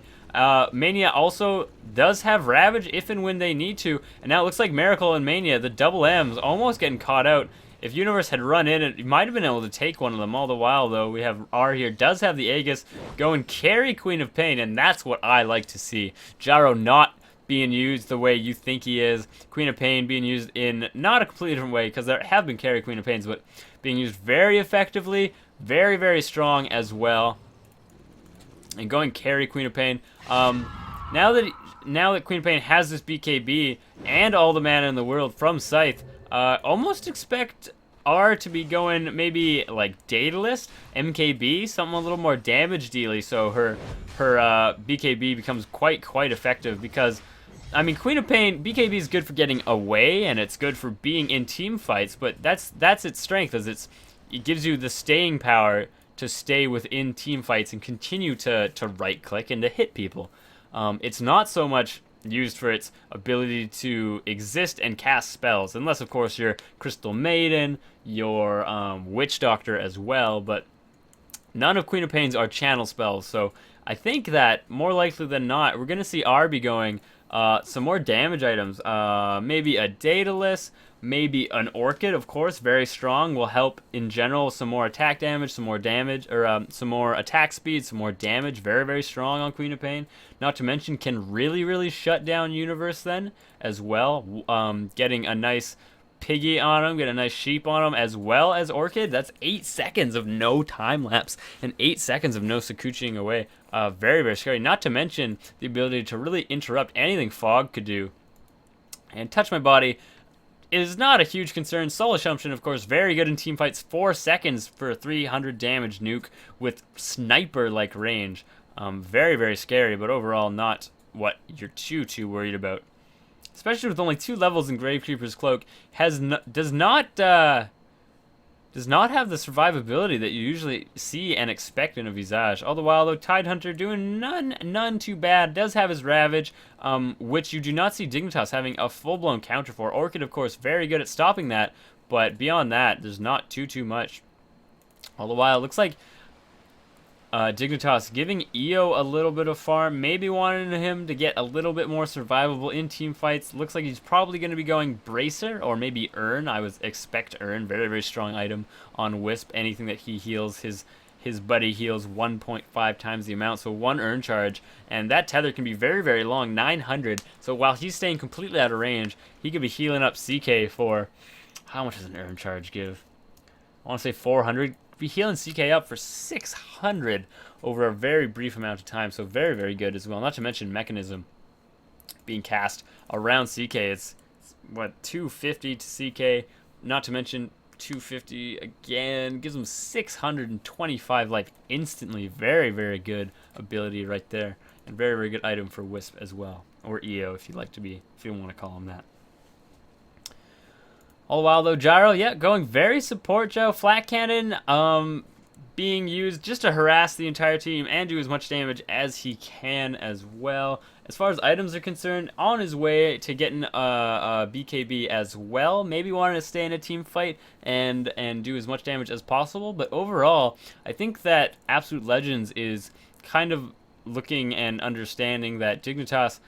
Mania also does have Ravage if and when they need to, and now it looks like Miracle and Mania, the double M's, almost getting caught out. If Universe had run in, it might have been able to take one of them. All the while, though, we have R here, does have the Aegis, go and carry Queen of Pain, and that's what I like to see. Gyro not being used the way you think he is. Queen of Pain being used in not a completely different way, because there have been carry Queen of Pains, but being used very effectively, very strong as well. And going carry Queen of Pain. Now that Queen of Pain has this BKB and all the mana in the world from Scythe, almost expect R to be going maybe like Daedalus, MKB, something a little more damage dealy, so her BKB becomes quite effective. Because I mean, Queen of Pain, BKB is good for getting away, and it's good for being in team fights, but that's its strength, as it gives you the staying power to stay within team fights and continue to right click and to hit people. It's not so much used for its ability to exist and cast spells, unless of course you're Crystal Maiden, your Witch Doctor as well, but none of Queen of Pain's are channel spells, so I think that more likely than not, we're going to see R be going some more damage items, maybe a Daedalus, maybe an Orchid, of course, very strong, will help in general, some more attack damage, some more damage, or some more attack speed, some more damage, very strong on Queen of Pain. Not to mention, can really shut down Universe then, as well, getting a nice Piggy on him, get a nice Sheep on him, as well as Orchid. That's 8 seconds of no time lapse, and 8 seconds of no Sakuchiing away. Very scary, not to mention the ability to really interrupt anything Fog could do. And Touch My Body is not a huge concern. Soul Assumption, of course, very good in team fights. 4 seconds for a 300 damage nuke with sniper-like range. Very scary, but overall not what you're too worried about. Especially with only 2 levels in Gravekeeper's Cloak, does not does not have the survivability that you usually see and expect in a Visage. All the while, though, Tidehunter doing none too bad. Does have his Ravage, which you do not see Dignitas having a full-blown counter for. Orchid, of course, very good at stopping that, but beyond that, there's not too much. All the while, it looks like Dignitas giving EO a little bit of farm, maybe wanting him to get a little bit more survivable in team fights. Looks like he's probably going to be going Bracer or maybe Urn. I would expect Urn, very strong item on Wisp. Anything that he heals, his buddy heals 1.5 times the amount, so 1 Urn charge, and that tether can be very long, 900. So while he's staying completely out of range, he could be healing up CK for, how much does an Urn charge give? I want to say 400. Be healing CK up for 600 over a very brief amount of time, so very good as well. Not to mention Mechanism being cast around CK. It's what, 250 to CK, not to mention 250 again, gives him 625 life instantly. Very good ability right there, and very good item for Wisp as well, or EO if you want to call him that. All the while, though, Gyro, yeah, going very support, Joe. Flat Cannon being used just to harass the entire team and do as much damage as he can as well. As far as items are concerned, on his way to getting a BKB as well. Maybe wanting to stay in a team fight and do as much damage as possible. But overall, I think that Absolute Legends is kind of looking and understanding that Dignitas,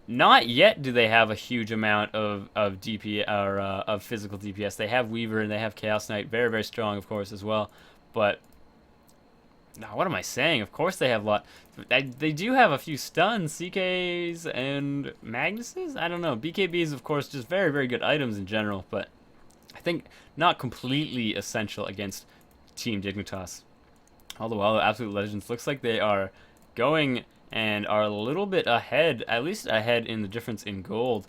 not yet do they have a huge amount of DP or of physical DPS. They have Weaver and they have Chaos Knight, very strong, of course, as well. But now, what am I saying? Of course they have a lot. They do have a few stuns, CKs and Magnuses. I don't know. BKBs, of course, just very good items in general, but I think not completely essential against Team Dignitas. All the while, Absolute Legends looks like they are going and are a little bit ahead, at least ahead in the difference in gold.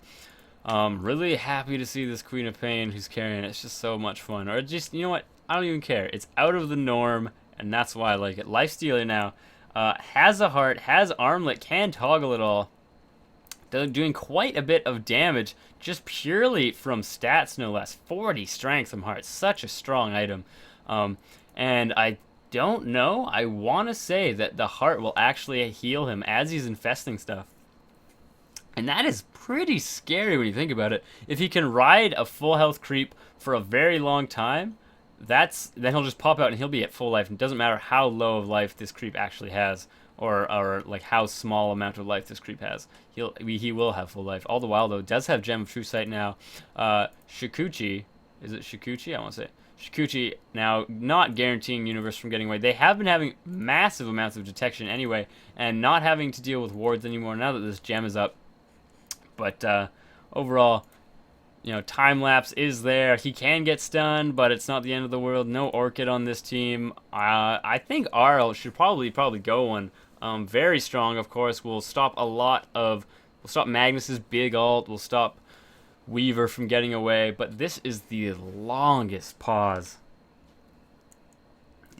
Really happy to see this Queen of Pain who's carrying it. It's just so much fun. Or just, you know what? I don't even care. It's out of the norm, and that's why I like it. Lifestealer now has a heart, has armlet, can toggle it all. Doing quite a bit of damage just purely from stats, no less. 40 strength from heart. Such a strong item. And I don't know. I want to say that the heart will actually heal him as he's infesting stuff. And that is pretty scary when you think about it. If he can ride a full health creep for a very long time, then he'll just pop out and he'll be at full life. It doesn't matter how low of life this creep actually has, or like how small amount of life this creep has. He will have full life. All the while, though, does have Gem of True Sight now. Shikuchi, is it Shikuchi? I want to say Shikuchi now not guaranteeing Universe from getting away. They have been having massive amounts of detection anyway, and not having to deal with wards anymore now that this gem is up. But overall, you know, time lapse is there. He can get stunned, but it's not the end of the world. No Orchid on this team. I think Arl should probably go one. Very strong, of course. Will stop We'll stop Magnus's big ult. We'll stop Weaver from getting away. But this is the longest pause,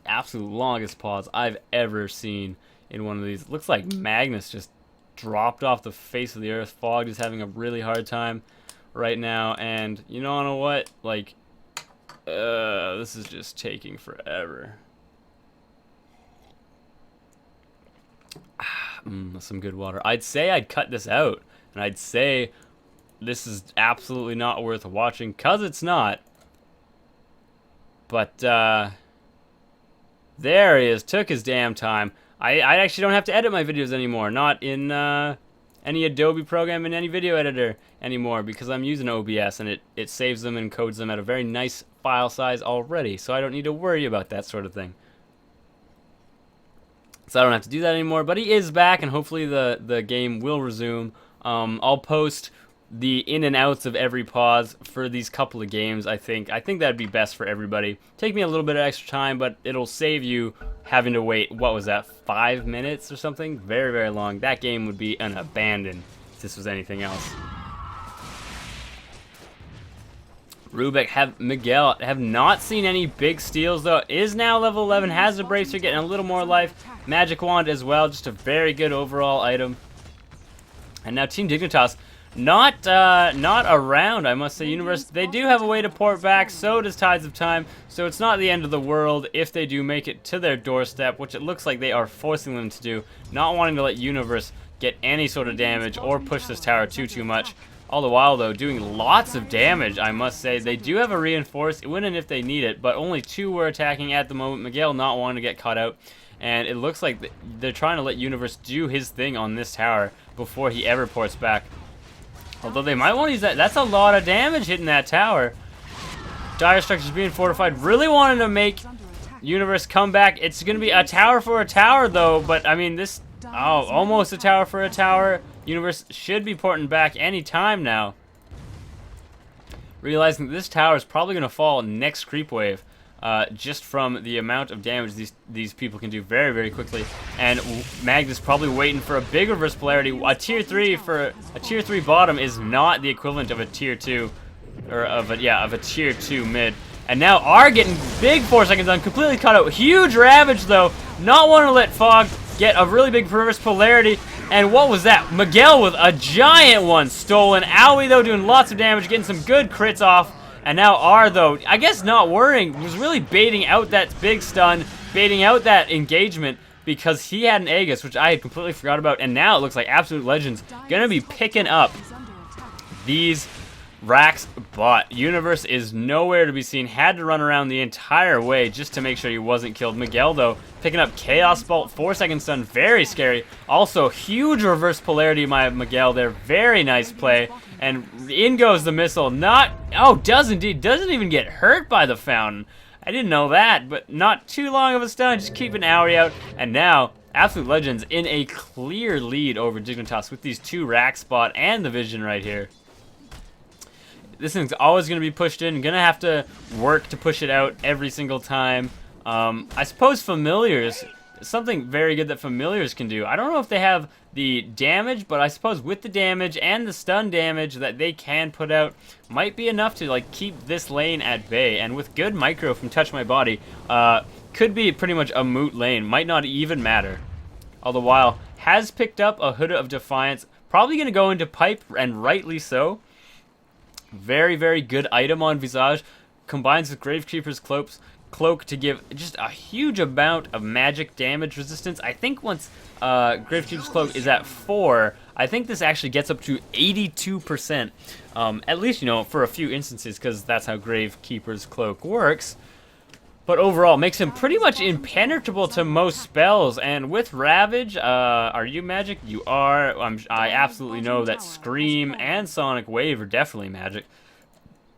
absolute longest pause I've ever seen in one of these. It looks like Magnus just dropped off the face of the earth. Fogged is having a really hard time right now, and you know what? Like, this is just taking forever. Some good water. I'd say I'd cut this out, and I'd say this is absolutely not worth watching, because it's not. But, there he is. Took his damn time. I actually don't have to edit my videos anymore. Not in any Adobe program, in any video editor anymore, because I'm using OBS, and it saves them and encodes them at a very nice file size already, so I don't need to worry about that sort of thing. So I don't have to do that anymore, but he is back, and hopefully the game will resume. I'll post the in and outs of every pause for these couple of games. I think that'd be best for everybody. Take me a little bit of extra time, but it'll save you having to wait, what was that, 5 minutes or something? Very long. That game would be an abandon if this was anything else. Rubik, Miguel have not seen any big steals, though. Is now level 11, has a bracer, getting a little more life. Magic Wand as well, just a very good overall item. And now Team Dignitas not around, I must say. Universe, they do have a way to port back, so does Tides of Time, so it's not the end of the world if they do make it to their doorstep, which it looks like they are forcing them to do, not wanting to let Universe get any sort of damage or push this tower too much. All the while, though, doing lots of damage, I must say. They do have a reinforce, it went in if they need it, but only 2 were attacking at the moment. Miguel not wanting to get caught out, and it looks like they're trying to let Universe do his thing on this tower before he ever ports back. Although they might want to use that. That's a lot of damage hitting that tower. Dire structures being fortified. Really wanted to make Universe come back. It's going to be a tower for a tower, though. But, I mean, this... Oh, almost a tower for a tower. Universe should be porting back any time now. Realizing that this tower is probably going to fall next creep wave. Just from the amount of damage these people can do very quickly, and Magnus probably waiting for a big reverse polarity. A tier 3 for a tier 3 bottom is not the equivalent of a tier 2, or of a tier 2 mid. And now R getting big 4 seconds on, completely caught out. Huge ravage though, not want to let Fog get a really big reverse polarity. And what was that? Miguel with a giant one stolen. Owie though doing lots of damage, getting some good crits off. And now R, though, I guess not worrying, was really baiting out that big stun, baiting out that engagement, because he had an Aegis, which I had completely forgot about. And now it looks like Absolute Legends gonna be picking up these racks, but Universe is nowhere to be seen. Had to run around the entire way just to make sure he wasn't killed. Miguel, though, picking up Chaos Bolt, 4 second stun, very scary. Also, huge reverse polarity by Miguel there, very nice play. And in goes the missile, does indeed, doesn't even get hurt by the fountain. I didn't know that, but not too long of a stun, just keeping Auri out. And now, Absolute Legends in a clear lead over Dignitas with these 2 rack spot and the vision right here. This thing's always going to be pushed in, gonna have to work to push it out every single time. I suppose Familiars, something very good that Familiars can do. I don't know if they have the damage, but I suppose with the damage and the stun damage that they can put out might be enough to like keep this lane at bay. And with good micro from Touch My Body, could be pretty much a moot lane, might not even matter. All the while, has picked up a Hood of Defiance, probably going to go into Pipe, and rightly so. Very good item on Visage, combines with Gravekeeper's Cloak to give just a huge amount of magic damage resistance. I think once Gravekeeper's Cloak is at 4, I think this actually gets up to 82%. At least, you know, for a few instances, because that's how Gravekeeper's Cloak works. But overall, makes him pretty much impenetrable to most spells. And with Ravage, are you magic? You are. I absolutely know that Scream and Sonic Wave are definitely magic.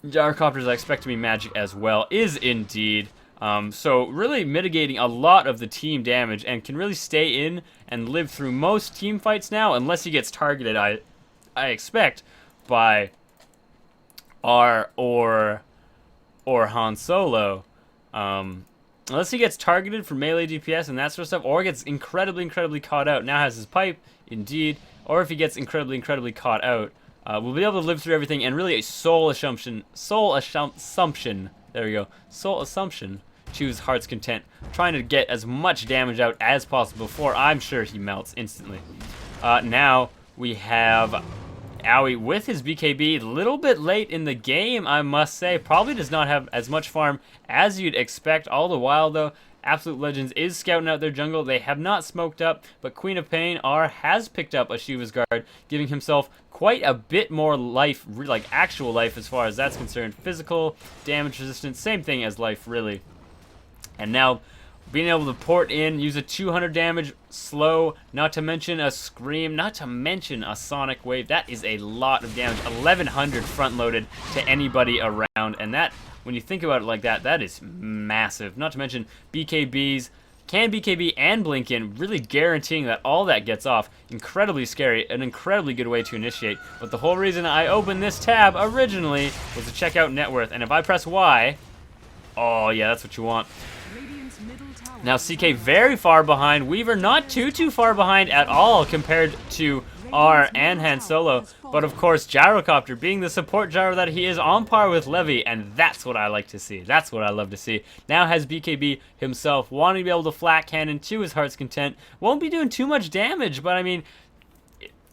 Gyrocopters I expect to be magic as well, is indeed. So really mitigating a lot of the team damage and can really stay in and live through most team fights now, unless he gets targeted, I expect, by R or Han Solo. Unless he gets targeted for melee DPS and that sort of stuff, or gets incredibly caught out, now has his pipe, indeed, or if he gets incredibly caught out, we'll be able to live through everything, and really a soul assumption, there we go, soul assumption, choose Heart's Content, trying to get as much damage out as possible before I'm sure he melts instantly. Now we have Owie with his BKB, a little bit late in the game, I must say. Probably does not have as much farm as you'd expect. All the while, though, Absolute Legends is scouting out their jungle. They have not smoked up, but Queen of Pain, R, has picked up a Shiva's Guard, giving himself quite a bit more life, like actual life as far as that's concerned. Physical, damage resistance, same thing as life, really. And now, being able to port in, use a 200 damage, slow, not to mention a Scream, not to mention a Sonic Wave. That is a lot of damage. 1100 front-loaded to anybody around. And that, when you think about it like that, that is massive. Not to mention BKBs, can BKB and blink in, really guaranteeing that all that gets off. Incredibly scary, an incredibly good way to initiate. But the whole reason I opened this tab originally was to check out net worth. And if I press Y, oh yeah, that's what you want. Now CK very far behind, Weaver not too far behind at all compared to R and Han Solo, but of course Gyrocopter, being the support gyro that he is, on par with Levy, and that's what I like to see. That's what I love to see. Now has BKB himself, wanting to be able to flat cannon to his Heart's Content. Won't be doing too much damage, but I mean,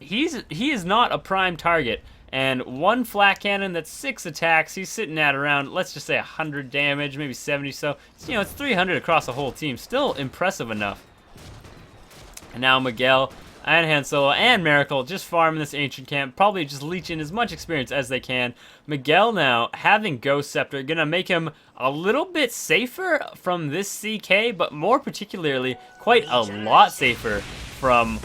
he is not a prime target. And one flat cannon that's 6 attacks, he's sitting at around, let's just say 100 damage, maybe 70 so. You know, it's 300 across the whole team. Still impressive enough. And now Miguel and Han Solo and Miracle just farming this ancient camp, probably just leeching as much experience as they can. Miguel now, having Ghost Scepter, gonna make him a little bit safer from this CK, but more particularly, quite a lot safer from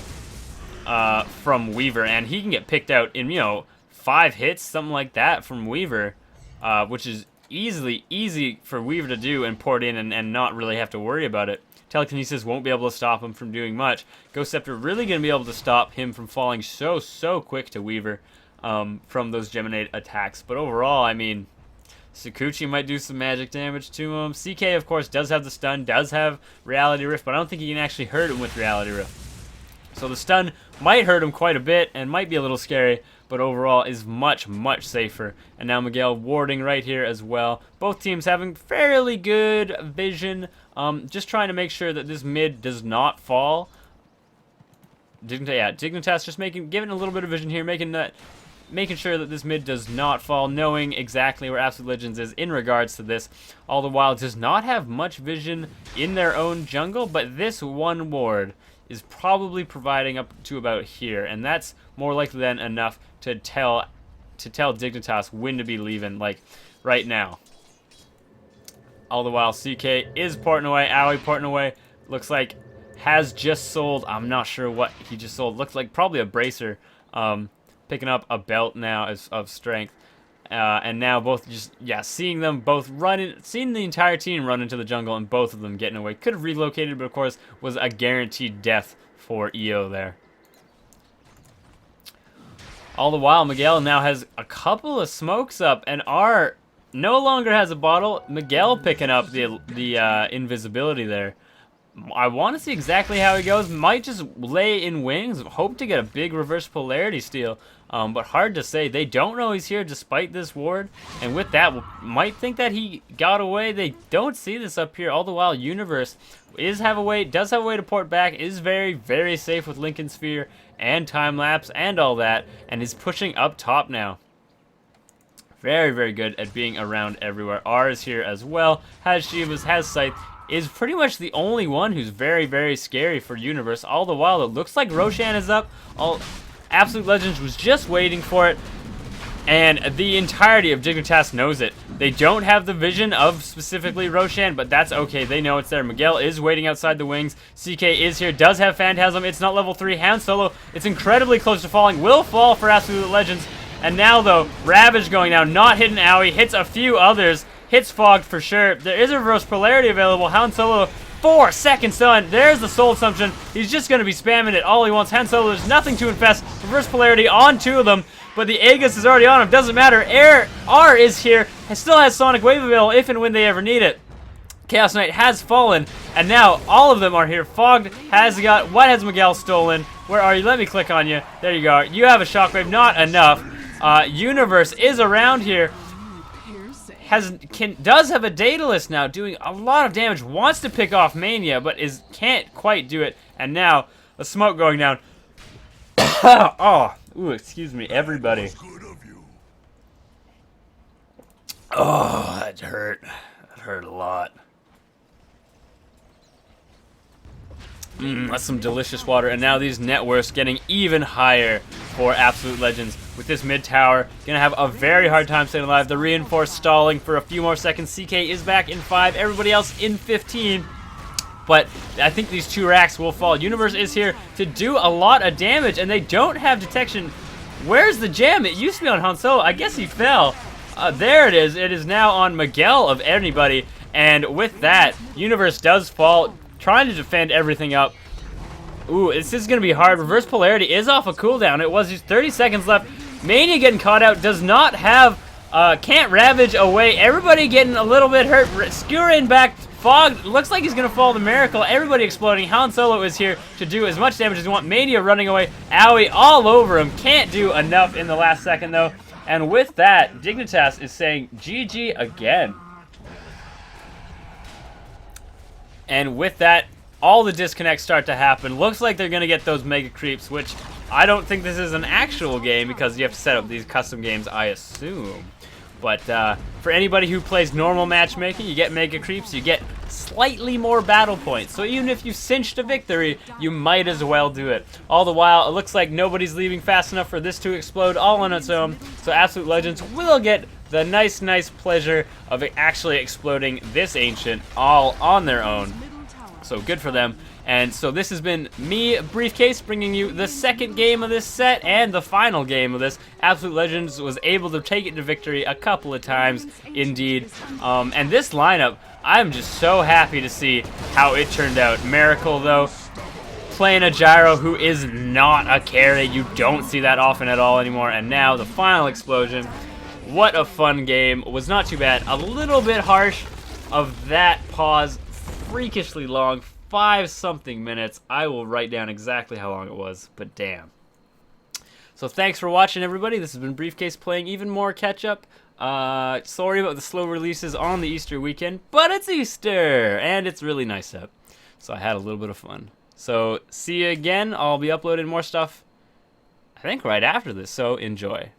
Weaver. And he can get picked out in, you know, 5 hits, something like that from Weaver, which is easy for Weaver to do and port in and not really have to worry about it. Telekinesis won't be able to stop him from doing much. Ghost Scepter really going to be able to stop him from falling so quick to Weaver from those Geminate attacks. But overall, I mean, Sakuchi might do some magic damage to him. CK, of course, does have the stun, does have Reality Rift, but I don't think he can actually hurt him with Reality Rift. So the stun might hurt him quite a bit and might be a little scary, but overall is much safer. And now Miguel warding right here as well. Both teams having fairly good vision. Just trying to make sure that this mid does not fall. Dignitas just giving a little bit of vision here, making sure that this mid does not fall, knowing exactly where Absolute Legends is in regards to this. All the while does not have much vision in their own jungle, but this one ward is probably providing up to about here, and that's more likely than enough to tell Dignitas when to be leaving, like right now. All the while CK is porting away, Aoi porting away, looks like has just sold, I'm not sure what he just sold, looks like probably a bracer, picking up a belt now of strength. And now both just, seeing them both seeing the entire team run into the jungle and both of them getting away. Could have relocated, but of course was a guaranteed death for EO there. All the while, Miguel now has a couple of smokes up, and R no longer has a bottle. Miguel picking up the invisibility there. I want to see exactly how he goes. Might just lay in wings. Hope to get a big reverse polarity steal. But hard to say. They don't know he's here despite this ward. And with that, might think that he got away. They don't see this up here. All the while, Universe does have a way to port back. Is very safe with Lincoln Sphere and time lapse and all that. And is pushing up top now. Very good at being around everywhere. R is here as well. Has Shivas, has Scythe. Is pretty much the only one who's very scary for Universe. All the while, it looks like Roshan is up. Absolute Legends was just waiting for it, and the entirety of Dignitas knows it. They don't have the vision of specifically Roshan, but that's okay. They know it's there. Miguel is waiting outside the wings. CK is here, does have Phantasm. It's not level 3. Han Solo, it's incredibly close to falling. Will fall for Absolute Legends. And now, though, Ravage going down, not hitting Aoi, hits a few others. Hits Fogged for sure. There is a reverse polarity available. Han Solo, 4-second stun. There's the soul assumption. He's just going to be spamming it all he wants. Han Solo, there's nothing to infest. Reverse polarity on 2 of them, but the Aegis is already on him. Doesn't matter. R is here. Still has Sonic Wave available if and when they ever need it. Chaos Knight has fallen, and now all of them are here. Fogged has got... What has Miguel stolen? Where are you? Let me click on you. There you go. You have a Shockwave. Not enough. Universe is around here. Does have a Daedalus now, doing a lot of damage. Wants to pick off Mania, but can't quite do it. And now a smoke going down. Excuse me, everybody. Oh, that hurt. That hurt a lot. That's some delicious water. And now these net worths getting even higher for Absolute Legends. With this mid tower, gonna have a very hard time staying alive. The reinforced stalling for a few more seconds. CK is back in 5. Everybody else in 15. But I think these 2 racks will fall. Universe is here to do a lot of damage, and they don't have detection. Where's the gem? It used to be on Han Solo. I guess he fell. There it is. It is now on Miguel of anybody. And with that, Universe does fall, trying to defend everything up. Ooh, this is going to be hard. Reverse polarity is off a cooldown. It was just 30 seconds left. Mania getting caught out. Does not have... can't Ravage away. Everybody getting a little bit hurt. Skewering back. Fog looks like he's going to fall to Miracle. Everybody exploding. Han Solo is here to do as much damage as you want. Mania running away. Aoi all over him. Can't do enough in the last second, though. And with that, Dignitas is saying GG again. And with that, all the disconnects start to happen. Looks like they're going to get those mega creeps, which I don't think this is an actual game because you have to set up these custom games, I assume. But for anybody who plays normal matchmaking, you get mega creeps, you get slightly more battle points. So even if you cinched a victory, you might as well do it. All the while, it looks like nobody's leaving fast enough for this to explode all on its own. So Absolute Legends will get the nice pleasure of actually exploding this Ancient all on their own. So good for them. And so this has been me, Briefcase, bringing you the second game of this set and the final game of this. Absolute Legends was able to take it to victory a couple of times, indeed. And this lineup, I'm just so happy to see how it turned out. Miracle, though, playing a Gyro who is not a carry. You don't see that often at all anymore. And now the final explosion. What a fun game. Was not too bad. A little bit harsh of that pause. Freakishly long. 5-something minutes. I will write down exactly how long it was, but damn. So thanks for watching, everybody. This has been Briefcase playing even more catch-up. Sorry about the slow releases on the Easter weekend, but it's Easter, and it's really nice out. So I had a little bit of fun. So see you again. I'll be uploading more stuff, I think, right after this, so enjoy.